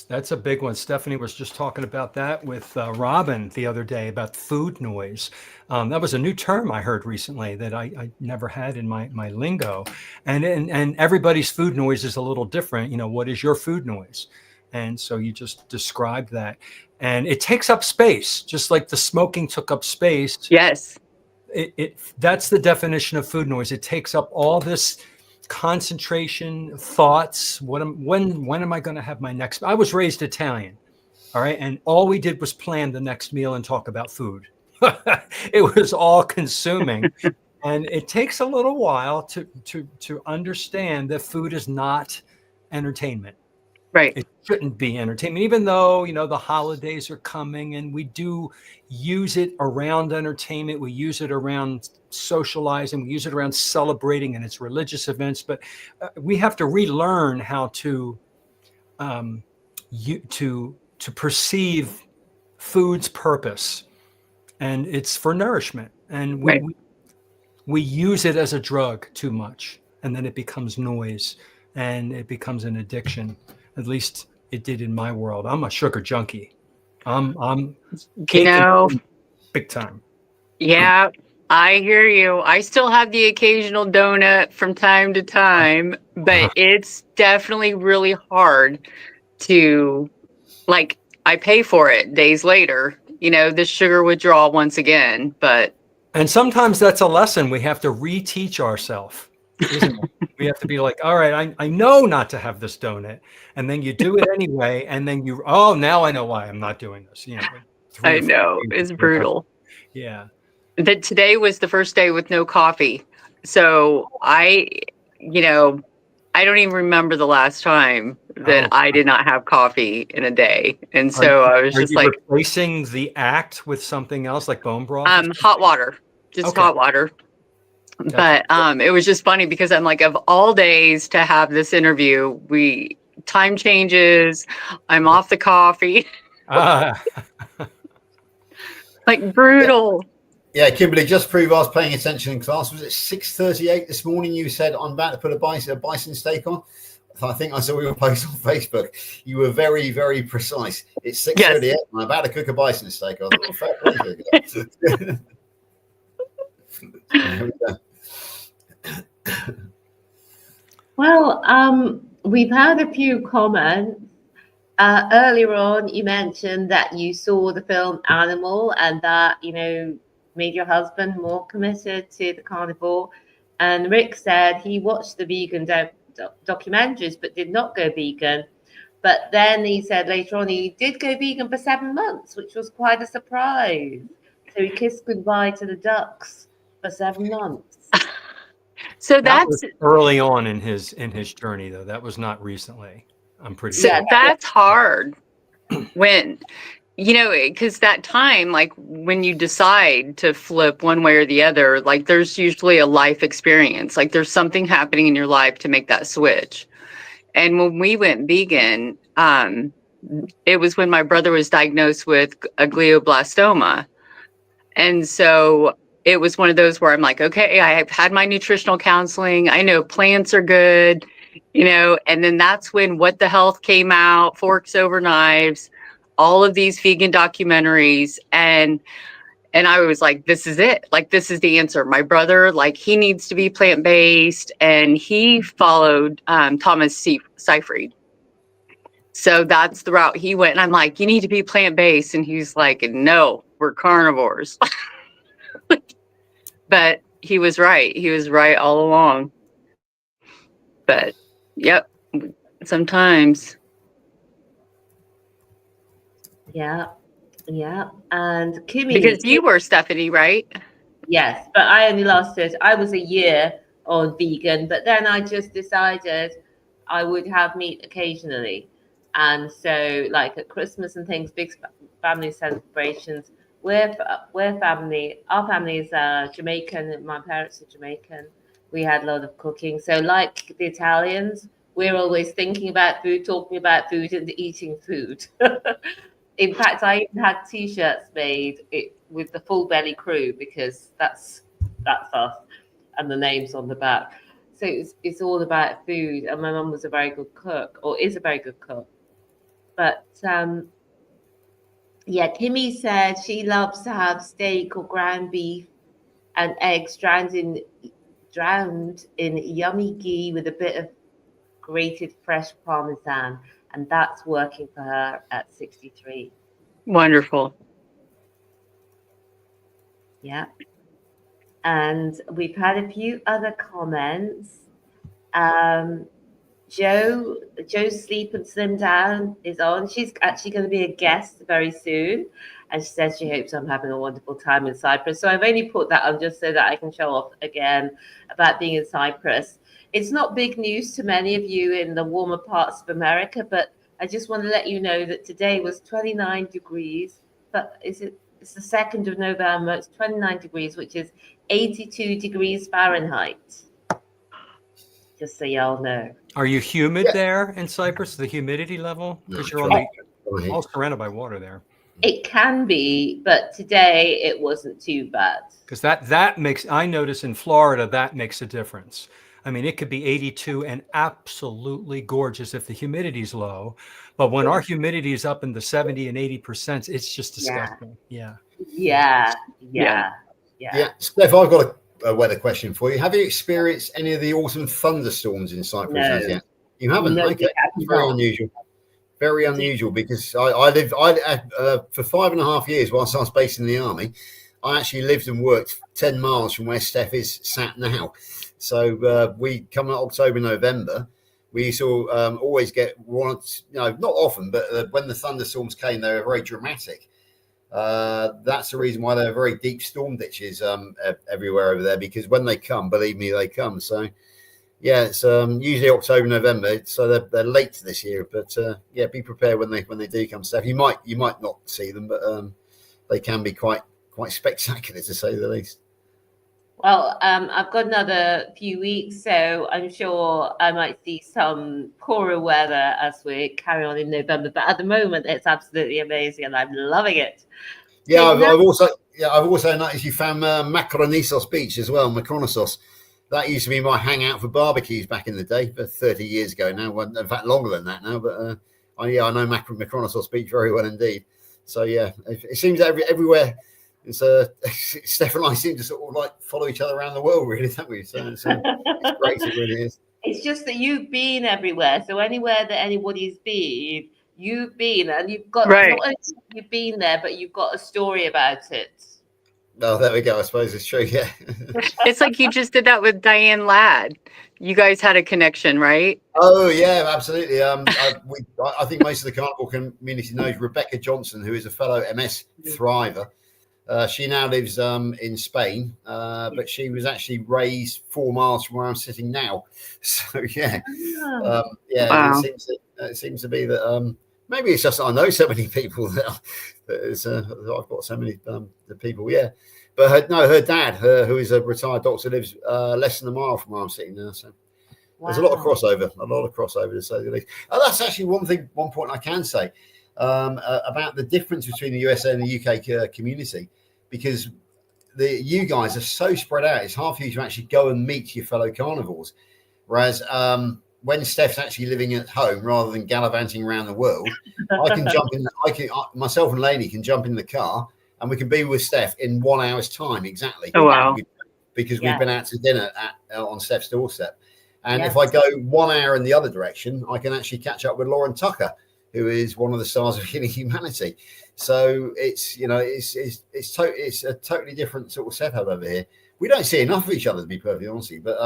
That's a big one. Stephanie was just talking about that with Robin the other day about food noise. That was a new term I heard recently that I never had in my lingo. And everybody's food noise is a little different. What is your food noise? And so you just described that. And it takes up space, just like the smoking took up space. Yes. That's the definition of food noise. It takes up all this concentration, thoughts. When am I going to have my next? I was raised Italian, all right, and all we did was plan the next meal and talk about food. It was all consuming, and it takes a little while to understand that food is not entertainment. Right. It shouldn't be entertainment, even though, the holidays are coming and we do use it around entertainment. We use it around socializing. We use it around celebrating and its religious events. But we have to relearn how to perceive food's purpose, and it's for nourishment. And Right. we use it as a drug too much, and then it becomes noise, and it becomes an addiction. At least it did in my world. I'm a sugar junkie. I'm You cake and know, cream big time. yeah, I hear you. I still have the occasional donut from time to time, but it's definitely really hard to, like, I pay for it days later, the sugar withdrawal once again, but And sometimes that's a lesson we have to reteach ourselves, isn't it? We have to be like, all right, I know not to have this donut. And then you do it anyway. And then now I know why I'm not doing this. I know it's brutal. Yeah. That today was the first day with no coffee. So I don't even remember the last time that I did not have coffee in a day. And so I was just like replacing the act with something else like bone broth? Hot water, just hot water. But it was just funny because I'm like, of all days to have this interview, time changes, I'm off the coffee. Like brutal. Yeah, Kimberly, just prove I was paying attention in class. Was it 6:38 this morning? You said I'm about to put a bison steak on. I think I saw your post on Facebook. You were very, very precise. It's 6:38. Yes. I'm about to cook a bison steak. I thought, fair play. Well, we've had a few comments. Earlier on, you mentioned that you saw the film Animal and that, made your husband more committed to the carnivore. And Rick said he watched the vegan documentaries but did not go vegan. But then he said later on he did go vegan for 7 months, which was quite a surprise. So he kissed goodbye to the ducks for 7 months. So that was early on in his journey, though. That was not recently. I'm pretty sure. That's hard when, because that time, like when you decide to flip one way or the other, like there's usually a life experience. Like there's something happening in your life to make that switch. And when we went vegan, it was when my brother was diagnosed with a glioblastoma. And so it was one of those where I'm like, okay, I have had my nutritional counseling. I know plants are good, and then that's when What the Health came out, Forks Over Knives, all of these vegan documentaries. And I was like, this is it. Like, this is the answer. My brother, like, he needs to be plant-based, and he followed Thomas Seyfried. So that's the route he went. And I'm like, you need to be plant-based. And he's like, no, we're carnivores. But he was right. He was right all along. But, yep, sometimes. Yeah. And Kimmy. Because you were, Stephanie, right? Yes, but I only lasted, I was a year on vegan, but then I just decided I would have meat occasionally. And so, like at Christmas and things, big family celebrations, we're family. Our family is Jamaican. My parents are Jamaican. We had a lot of cooking. So, like the Italians, we're always thinking about food, talking about food, and eating food. In fact, I even had T-shirts made with the full belly crew because that's us, and the names on the back. So it's all about food. And my mum was a very good cook, or is a very good cook. But Kimmy said she loves to have steak or ground beef and eggs drowned in yummy ghee with a bit of grated fresh parmesan, and that's working for her at 63. Wonderful. Yeah. And we've had a few other comments. Joe's Sleep and Slim Down is on. She's actually going to be a guest very soon. And she says she hopes I'm having a wonderful time in Cyprus. So I've only put that on just so that I can show off again about being in Cyprus. It's not big news to many of you in the warmer parts of America, but I just want to let you know that today was 29 degrees. But it's the 2nd of November. It's 29 degrees, which is 82 degrees Fahrenheit. Just so y'all know. Are you humid there in Cyprus? The humidity level? Because you're all surrounded by water there. It can be, but today it wasn't too bad. Because that makes, I notice in Florida, that makes a difference. I mean, it could be 82 and absolutely gorgeous if the humidity's low. But when our humidity is up in the 70 and 80%, it's just disgusting. Yeah. Steph, I've got a weather question for you. Have you experienced any of the autumn thunderstorms in Cyprus as yet? You haven't? No, Okay. It's very unusual. Very unusual, because I lived for 5.5 years whilst I was based in the army. I actually lived and worked 10 miles from where Steph is sat now. So we come in October, November. We used to always get one, not often, but when the thunderstorms came, they were very dramatic. That's the reason why there are very deep storm ditches everywhere over there, because when they come, believe me, they come. So yeah, it's usually October, November, so they're late this year. But be prepared when they do come. Steph, you might not see them, but they can be quite spectacular, to say the least. Well, I've got another few weeks, so I'm sure I might see some poorer weather as we carry on in November. But at the moment, it's absolutely amazing, and I'm loving it. Yeah, I've also noticed you found Makronissos Beach as well, Makronissos. That used to be my hangout for barbecues back in the day, but 30 years ago now. Well, in fact, longer than that now. But I know Makronissos Beach very well indeed. So yeah, it seems everywhere. It's Steph and I seem to sort of like follow each other around the world, really, don't we? So it's great. It really is. It's just that you've been everywhere. So anywhere that anybody's been, you've been, and you've got not only you've been there, but you've got a story about it. Oh, there we go. I suppose it's true. Yeah. It's like you just did that with Diane Ladd. You guys had a connection, right? Oh yeah, absolutely. I think most of the carnivore community knows Rebecca Johnson, who is a fellow MS thriver. She now lives in Spain, but she was actually raised 4 miles from where I'm sitting now. So yeah, Wow. it seems to be that maybe it's just I know so many people that I've got so many the people. Yeah, but her dad, who is a retired doctor, lives less than a mile from where I'm sitting now. So there's a lot of crossover, to say the least. That's actually one point I can say. About the difference between the USA and the UK community, because you guys are so spread out. It's hard for you to actually go and meet your fellow carnivores. Whereas when Steph's actually living at home rather than gallivanting around the world, I can jump in. Myself and Lainey can jump in the car and we can be with Steph in 1 hour's time exactly. Oh wow! Because we've been out to dinner on Steph's doorstep, and if I go 1 hour in the other direction, I can actually catch up with Lauren Tucker, who is one of the stars of Healing Humanity. So it's a totally different sort of setup over here. We don't see enough of each other, to be perfectly honest, but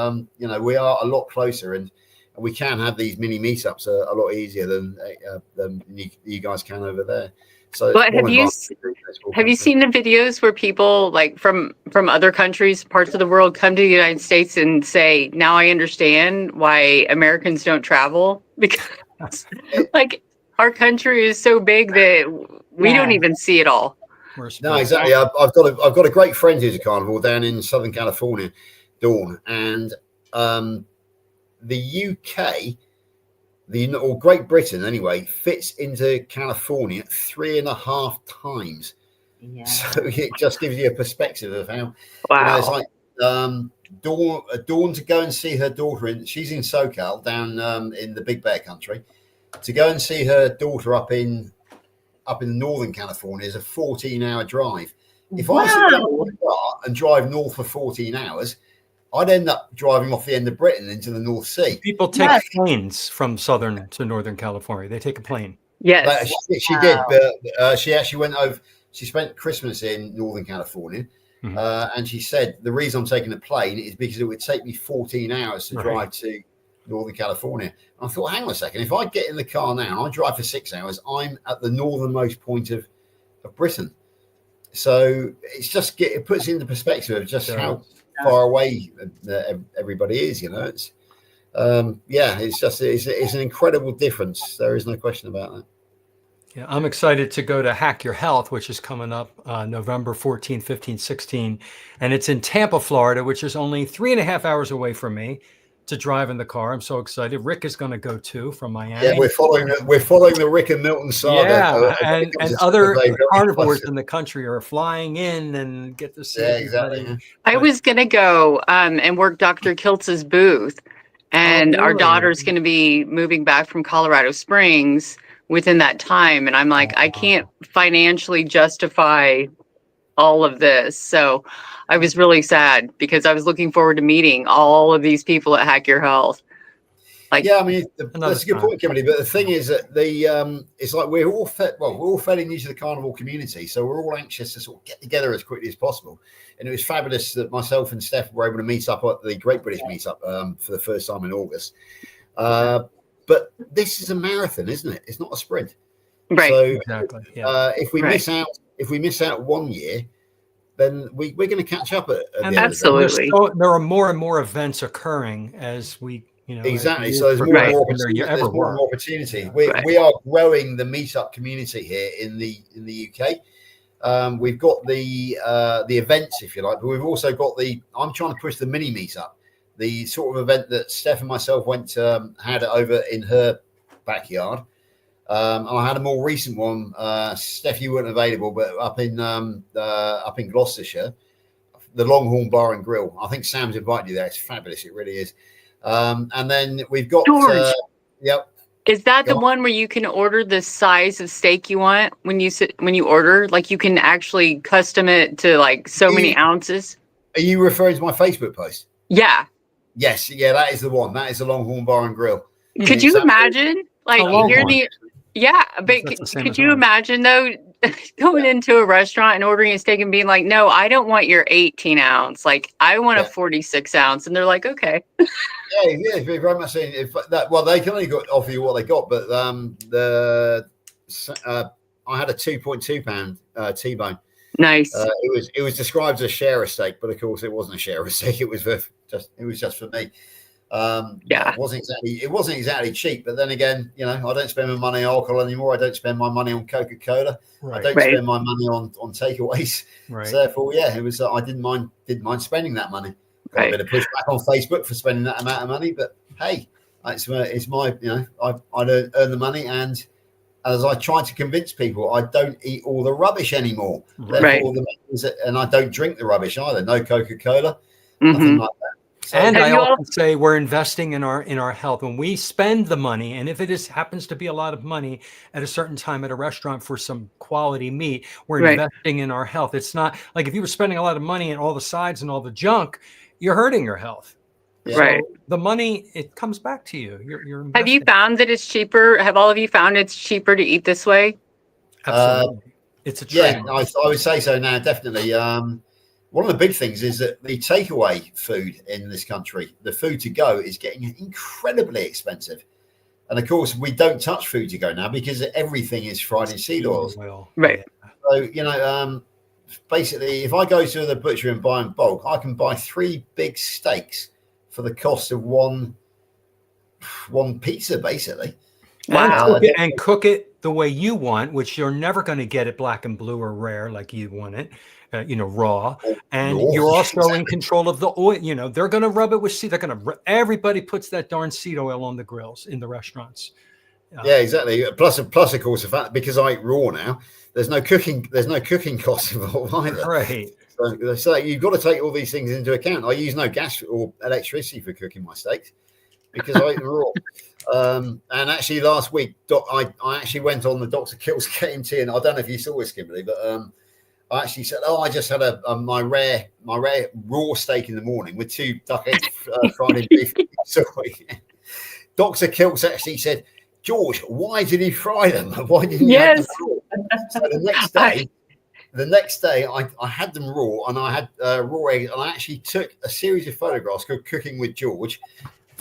we are a lot closer, and we can have these mini meetups a lot easier than you guys can over there. So but have you seen the videos where people like from other countries, parts of the world, come to the United States and say, now I understand why Americans don't travel? Because like our country is so big that we don't even see it all. No, exactly. I've got a great friend who's a carnivore down in Southern California, Dawn, and the UK, or Great Britain anyway, fits into California 3.5 times. Yeah. So it just gives you a perspective of how. Wow. It's like Dawn to go and see her daughter she's in SoCal down in the Big Bear country. To go and see her daughter up in Northern California is a 14-hour drive. If I sit down in the car and drive north for 14 hours, I'd end up driving off the end of Britain into the North Sea. People take planes from Southern to Northern California. They take a plane. Yes. She did, but she actually went over. She spent Christmas in Northern California, and she said, the reason I'm taking a plane is because it would take me 14 hours to drive to Northern California. And I thought, hang on a second, if I get in the car now and I drive for 6 hours, I'm at the northernmost point of Britain. So it's just it puts into perspective of just how far away everybody is. It's it's an incredible difference. There is no question about that. Yeah, I'm excited to go to Hack Your Health, which is coming up November 14, 15, 16. And it's in Tampa, Florida, which is only 3.5 hours away from me. to drive in the car. I'm so excited. Rick is going to go too from Miami. Yeah, we're following the Rick and Milton saga. Yeah, and other Saturday. carnivores in the country are flying in and get to see everybody. Exactly. I was going to go and work Dr. Kiltz's booth. And our really? daughter's going to be moving back from Colorado Springs within that time. And I'm like, I can't financially justify all of this. So I was really sad because I was looking forward to meeting all of these people at Hack Your Health. Like, yeah, I mean, that's a good point, Kimberly. But the thing is that it's like we're all fairly new to the carnivore community, so we're all anxious to sort of get together as quickly as possible. And it was fabulous that myself and Steph were able to meet up at the Great British Meetup for the first time in August. But this is a marathon, isn't it? It's not a sprint. right. So Exactly. Yeah. if we miss out 1 year, then we're going to catch up at the end Absolutely. There are more and more events occurring as we, exactly. So there's more and more opportunity. There's more and more opportunity. We are growing the meetup community here in the UK. We've got the events, if you like, but we've also got I'm trying to push the mini meetup, the sort of event that Steph and myself had over in her backyard. And I had a more recent one. Steph, you weren't available, but up in Gloucestershire, the Longhorn Bar and Grill. I think Sam's invited you there. It's fabulous. It really is. And then we've got George. Yep. Is that the one where you can order the size of steak you want when you order? Like you can actually custom it to like so many ounces? Are you referring to my Facebook post? Yeah. Yes. Yeah, that is the one. That is the Longhorn Bar and Grill. Could you imagine? Like but could you imagine though going into a restaurant and ordering a steak and being like, no, I don't want your 18 ounce. Like I want a 46 ounce. And they're like, okay. Yeah, very much saying they can only offer you what they got, but I had a 2.2 pound T-bone. Nice. It was described as a share of steak, but of course it wasn't a share of steak. It was just for me. It wasn't exactly cheap, but then again, I don't spend my money on alcohol anymore. I don't spend my money on Coca-Cola. Right. I don't spend my money on takeaways. Right. So therefore, it was. I didn't mind spending that money. Got a bit of pushback on Facebook for spending that amount of money, but hey, it's my I earn the money, and as I try to convince people, I don't eat all the rubbish anymore. Therefore, and I don't drink the rubbish either. No Coca-Cola, nothing like that. And I often say we're investing in our health. When we spend the money, and if it happens to be a lot of money at a certain time at a restaurant for some quality meat, we're investing in our health. It's not like if you were spending a lot of money on all the sides and all the junk, you're hurting your health. Right. So the money, it comes back to you. You're investing. Have you found that it's cheaper? Have all of you found it's cheaper to eat this way? Absolutely. It's a trade. Yeah, I would say so now, definitely. One of the big things is that the takeaway food in this country, the food to go, is getting incredibly expensive. And of course, we don't touch food to go now because everything is fried in seed oils. Right. So, basically, if I go to the butcher and buy in bulk, I can buy 3 big steaks for the cost of one pizza, basically. Wow. And cook it the way you want, which you're never going to get it black and blue or rare like you want it. Raw, and you're also in control of the oil. They're going to rub it with seed. Everybody puts that darn seed oil on the grills in the restaurants. Yeah, exactly. Plus, of course, the fact because I eat raw now, there's no cooking costs involved either. Right. So you've got to take all these things into account. I use no gas or electricity for cooking my steaks because I eat them raw. And actually, last week, I actually went on the Dr. Kills KMT, and I don't know if you saw this, Kimberly, but I actually said, I just had my rare raw steak in the morning with 2 duck eggs fried in beef. So Dr. Kilts actually said, George, why did he fry them? Why didn't you have them raw? So the next day, I had them raw, and I had raw eggs, and I actually took a series of photographs called Cooking with George,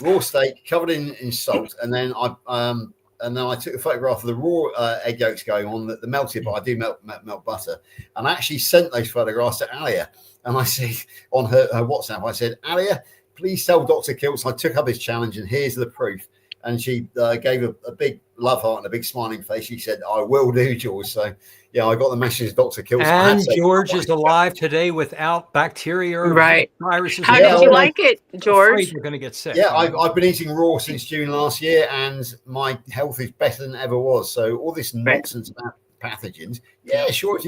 raw steak covered in salt, and then I took a photograph of the raw egg yolks going on, the melted, but I do melt butter. And I actually sent those photographs to Alia. And I said on her WhatsApp, I said, Alia, please tell Dr. Kilts I took up his challenge and here's the proof. and she gave a big love heart and a big smiling face. She said, "I will do, George." So yeah, I got the message, Dr. Kills. And George is alive today without bacteria or Right. viruses. How did you like it, George? You're going to get sick. Yeah, I've been eating raw since June last year, and my health is better than it ever was. So all this nonsense about pathogens, yeah, sure.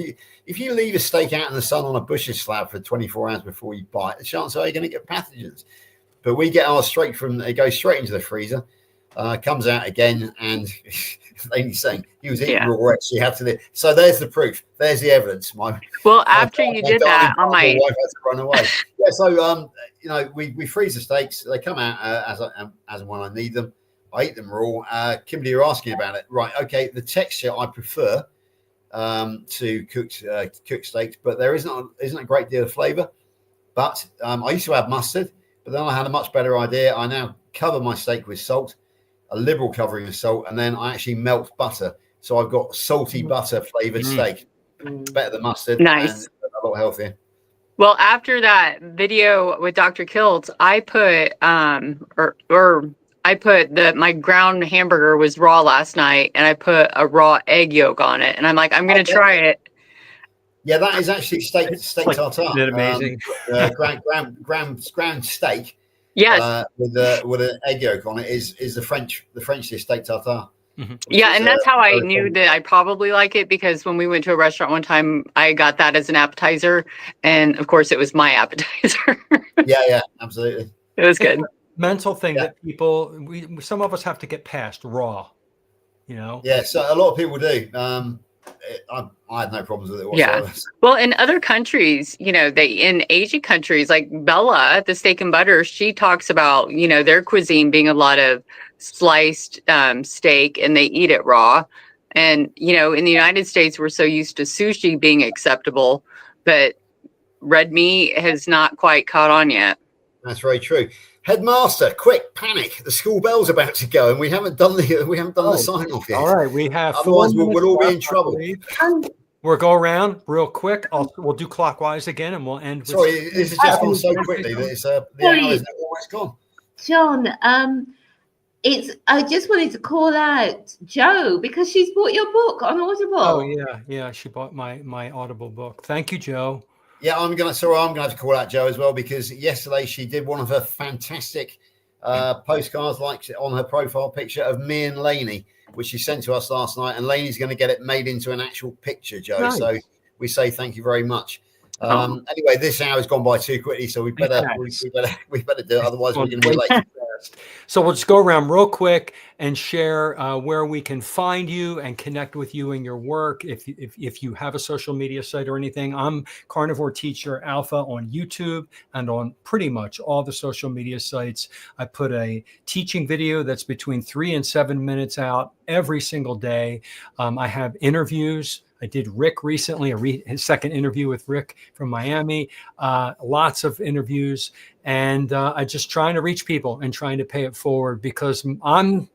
If you leave a steak out in the sun on a butcher slab for 24 hours before you buy it, the chances are you're going to get pathogens. But we get ours it goes straight into the freezer, comes out again, and Lainey's saying he was eating raw eggs. You have to live. So there's the proof. There's the evidence. After you did that, on my wife had to run away. Yeah, so we freeze the steaks. They come out as and when I need them. I eat them raw. Kimberly, you're asking about it, right? Okay, the texture I prefer to cook steaks, but there isn't a great deal of flavour. But I used to have mustard, but then I had a much better idea. I now cover my steak with salt, a liberal covering of salt, and then I actually melt butter. So I've got salty butter flavoured steak, better than mustard. Nice, and a lot healthier. Well, after that video with Dr. Kiltz, I put my ground hamburger was raw last night, and I put a raw egg yolk on it, and I'm like, I'm going to try it. Yeah, that is actually steak tartare. Isn't it amazing? Ground steak. Yes. With an egg yolk on it is the French dish steak tartare. Mm-hmm. Yeah, and that's how I knew that I probably like it, because when we went to a restaurant one time, I got that as an appetizer, and of course it was my appetizer. yeah, absolutely. It was good. Mental thing that some of us have to get past raw, Yeah, so a lot of people do. I had no problems with it whatsoever. Yeah. Well, in other countries, in Asian countries like Bella at the Steak and Butter, she talks about, their cuisine being a lot of sliced steak, and they eat it raw. And, in the United States, we're so used to sushi being acceptable, but red meat has not quite caught on yet. That's very true. Headmaster, quick, panic. The school bell's about to go, and we haven't done the sign off yet. All right, we have. Otherwise, we'll all be in trouble. We'll go around real quick. We'll do clockwise again, and we'll end. Sorry, this has just gone so quickly that it's the hour is almost gone. John, I just wanted to call out Jo, because she's bought your book on Audible. Oh yeah, she bought my Audible book. Thank you, Jo. Yeah, I'm gonna have to call out Jo as well, because yesterday she did one of her fantastic postcards, like on her profile picture of me and Lainey, which she sent to us last night, and Lainey's going to get it made into an actual picture, Jo. Nice. So we say thank you very much. Anyway, this hour has gone by too quickly, so we better do it. Otherwise, we're going to be late. So we'll just go around real quick and share where we can find you and connect with you and your work. If you have a social media site or anything, I'm Carnivore Teacher Alpha on YouTube and on pretty much all the social media sites. I put a teaching video that's between 3 and 7 minutes out every single day. I have interviews. I did Rick recently, his second interview with Rick from Miami, lots of interviews, and I just trying to reach people and trying to pay it forward, because I'm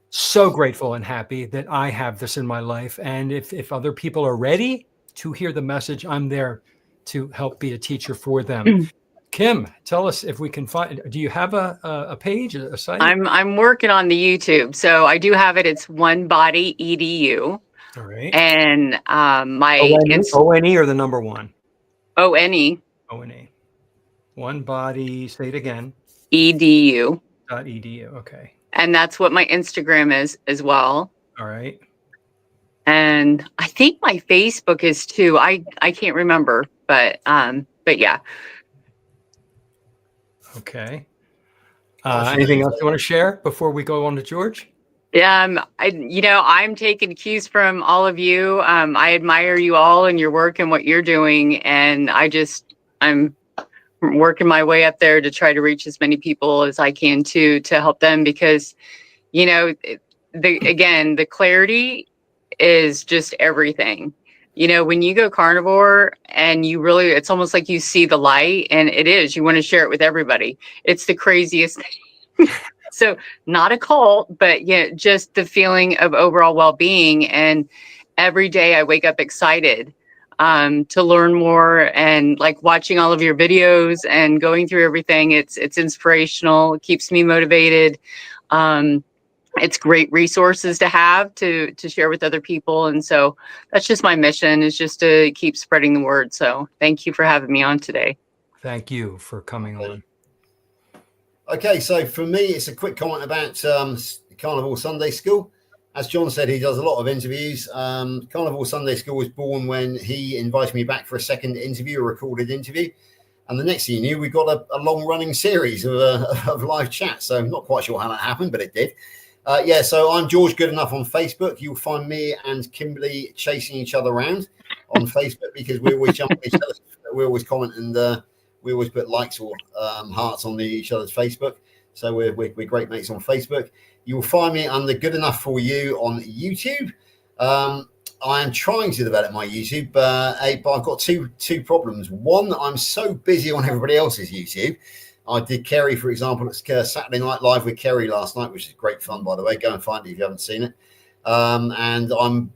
so grateful and happy that I have this in my life. And if other people are ready to hear the message, I'm there to help be a teacher for them. Kim, tell us if we can find. Do you have a page, a site? I'm working on the YouTube, so I do have it. It's One Body EDU. All right. And my ONE or the number one? ONE. ONE. One Body. Say it again. EDU. .edu. Okay. And that's what my Instagram is as well. All right. And I think my Facebook is too. I can't remember, but yeah. Okay. Anything else you want to share before we go on to George? I'm taking cues from all of you. I admire you all and your work and what you're doing. And I'm working my way up there to try to reach as many people as I can to help them, because, the clarity is just everything. When you go carnivore and it's almost like you see the light, and you want to share it with everybody. It's the craziest thing. So not a cult, but just the feeling of overall well-being. And every day I wake up excited to learn more, and like watching all of your videos and going through everything. It's inspirational. It keeps me motivated. it's great resources to have to share with other people. And so that's just my mission, is just to keep spreading the word. So thank you for having me on today. Thank you for coming on. Okay, so for me, it's a quick comment about Carnivore Sunday School. As John said, he does a lot of interviews. Carnivore Sunday School was born when he invited me back for a second interview, a recorded interview. And the next thing you knew, we got a long-running series of live chats. So I'm not quite sure how that happened, but it did. So I'm George Goodenough on Facebook. You'll find me and Kimberly chasing each other around on Facebook because we always jump on each other. We always comment and we always put likes or hearts on each other's Facebook. So we're great mates on Facebook. You'll find me under Good Enough For You on YouTube. I am trying to develop my YouTube, but I've got two problems. One, I'm so busy on everybody else's YouTube. I did Kerry, for example, at Saturday Night Live with Kerry last night, which is great fun, by the way. Go and find it if you haven't seen it. And I don't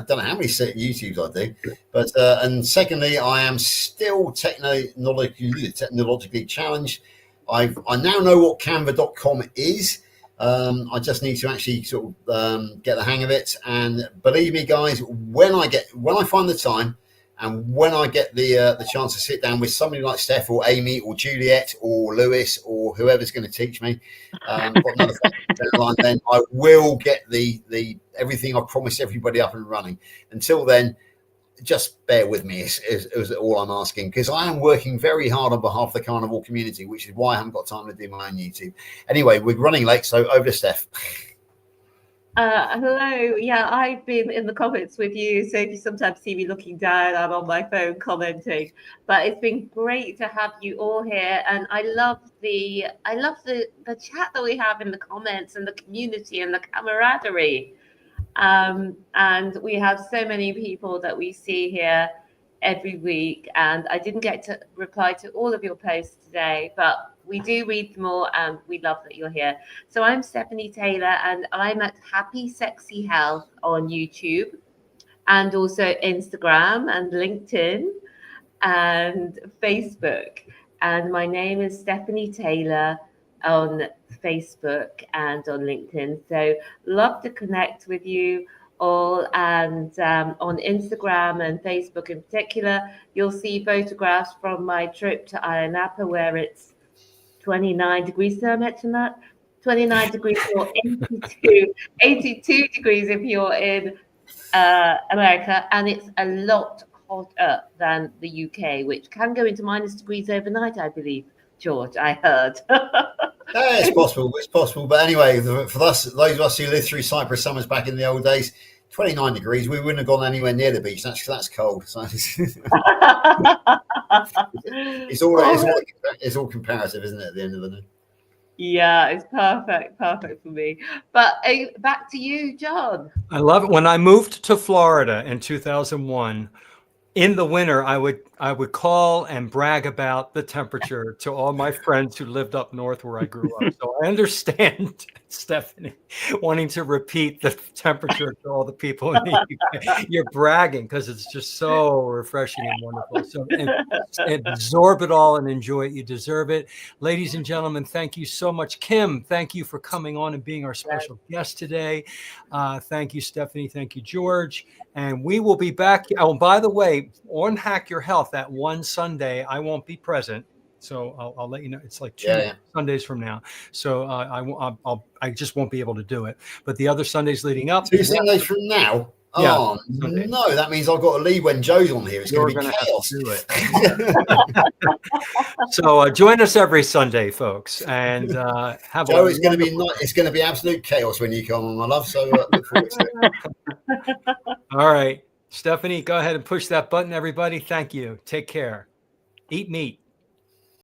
know how many YouTubes I do, but and secondly, I am still technologically challenged. I now know what Canva.com is. I just need to actually sort of get the hang of it. And believe me, guys, when I find the time and when I get the chance to sit down with somebody like Steph or Amy or Juliet or Lewis or whoever's going to teach me, then I will get the everything I promised everybody up and running. Until then, just bear with me is all I'm asking, because I am working very hard on behalf of the carnivore community, which is why I haven't got time to do my own YouTube. Anyway, we're running late, so over to Steph. Hello. Yeah, I've been in the comments with you. So if you sometimes see me looking down, I'm on my phone commenting. But it's been great to have you all here, and I love the chat that we have in the comments and the community and the camaraderie. And we have so many people that we see here every week, and I didn't get to reply to all of your posts today, but we do read them all, and we love that you're here. So I'm Stephanie Taylor, and I'm at Happy Sexy Health on YouTube, and also Instagram and LinkedIn and Facebook. And my name is Stephanie Taylor on Facebook and on LinkedIn. So love to connect with you all. And on Instagram and Facebook in particular, you'll see photographs from my trip to Ayia Napa, where it's 29 degrees. So I mentioned that 29 degrees or 82 degrees if you're in America, and it's a lot hotter than the UK, which can go into minus degrees overnight, I believe. George, I heard. It's possible. But anyway, for us, those of us who lived through Cyprus summers back in the old days, 29 degrees, we wouldn't have gone anywhere near the beach. That's cold. So it's all comparative, isn't it? At the end of the day. Yeah, it's perfect for me. But back to you, John. I love it. When I moved to Florida in 2001, in the winter, I would call and brag about the temperature to all my friends who lived up north where I grew up. So I understand, Stephanie, wanting to repeat the temperature to all the people in the UK. You're bragging because it's just so refreshing and wonderful. So absorb it all and enjoy it. You deserve it. Ladies and gentlemen, thank you so much. Kim, thank you for coming on and being our special guest today. Thank you, Stephanie. Thank you, George. And we will be back. Oh, by the way, on Hack Your Health, that one Sunday, I won't be present. So I'll let you know. It's like two Sundays from now. So I just won't be able to do it. But the other Sundays leading up. 2 Sundays from now? Oh, no. That means I've got to leave when Joe's on here. It's going to be chaos. So join us every Sunday, folks. And have Joe, it's going to be absolute chaos when you come on, my love. So look forward to it. All right. Stephanie, go ahead and push that button, everybody. Thank you. Take care. Eat meat.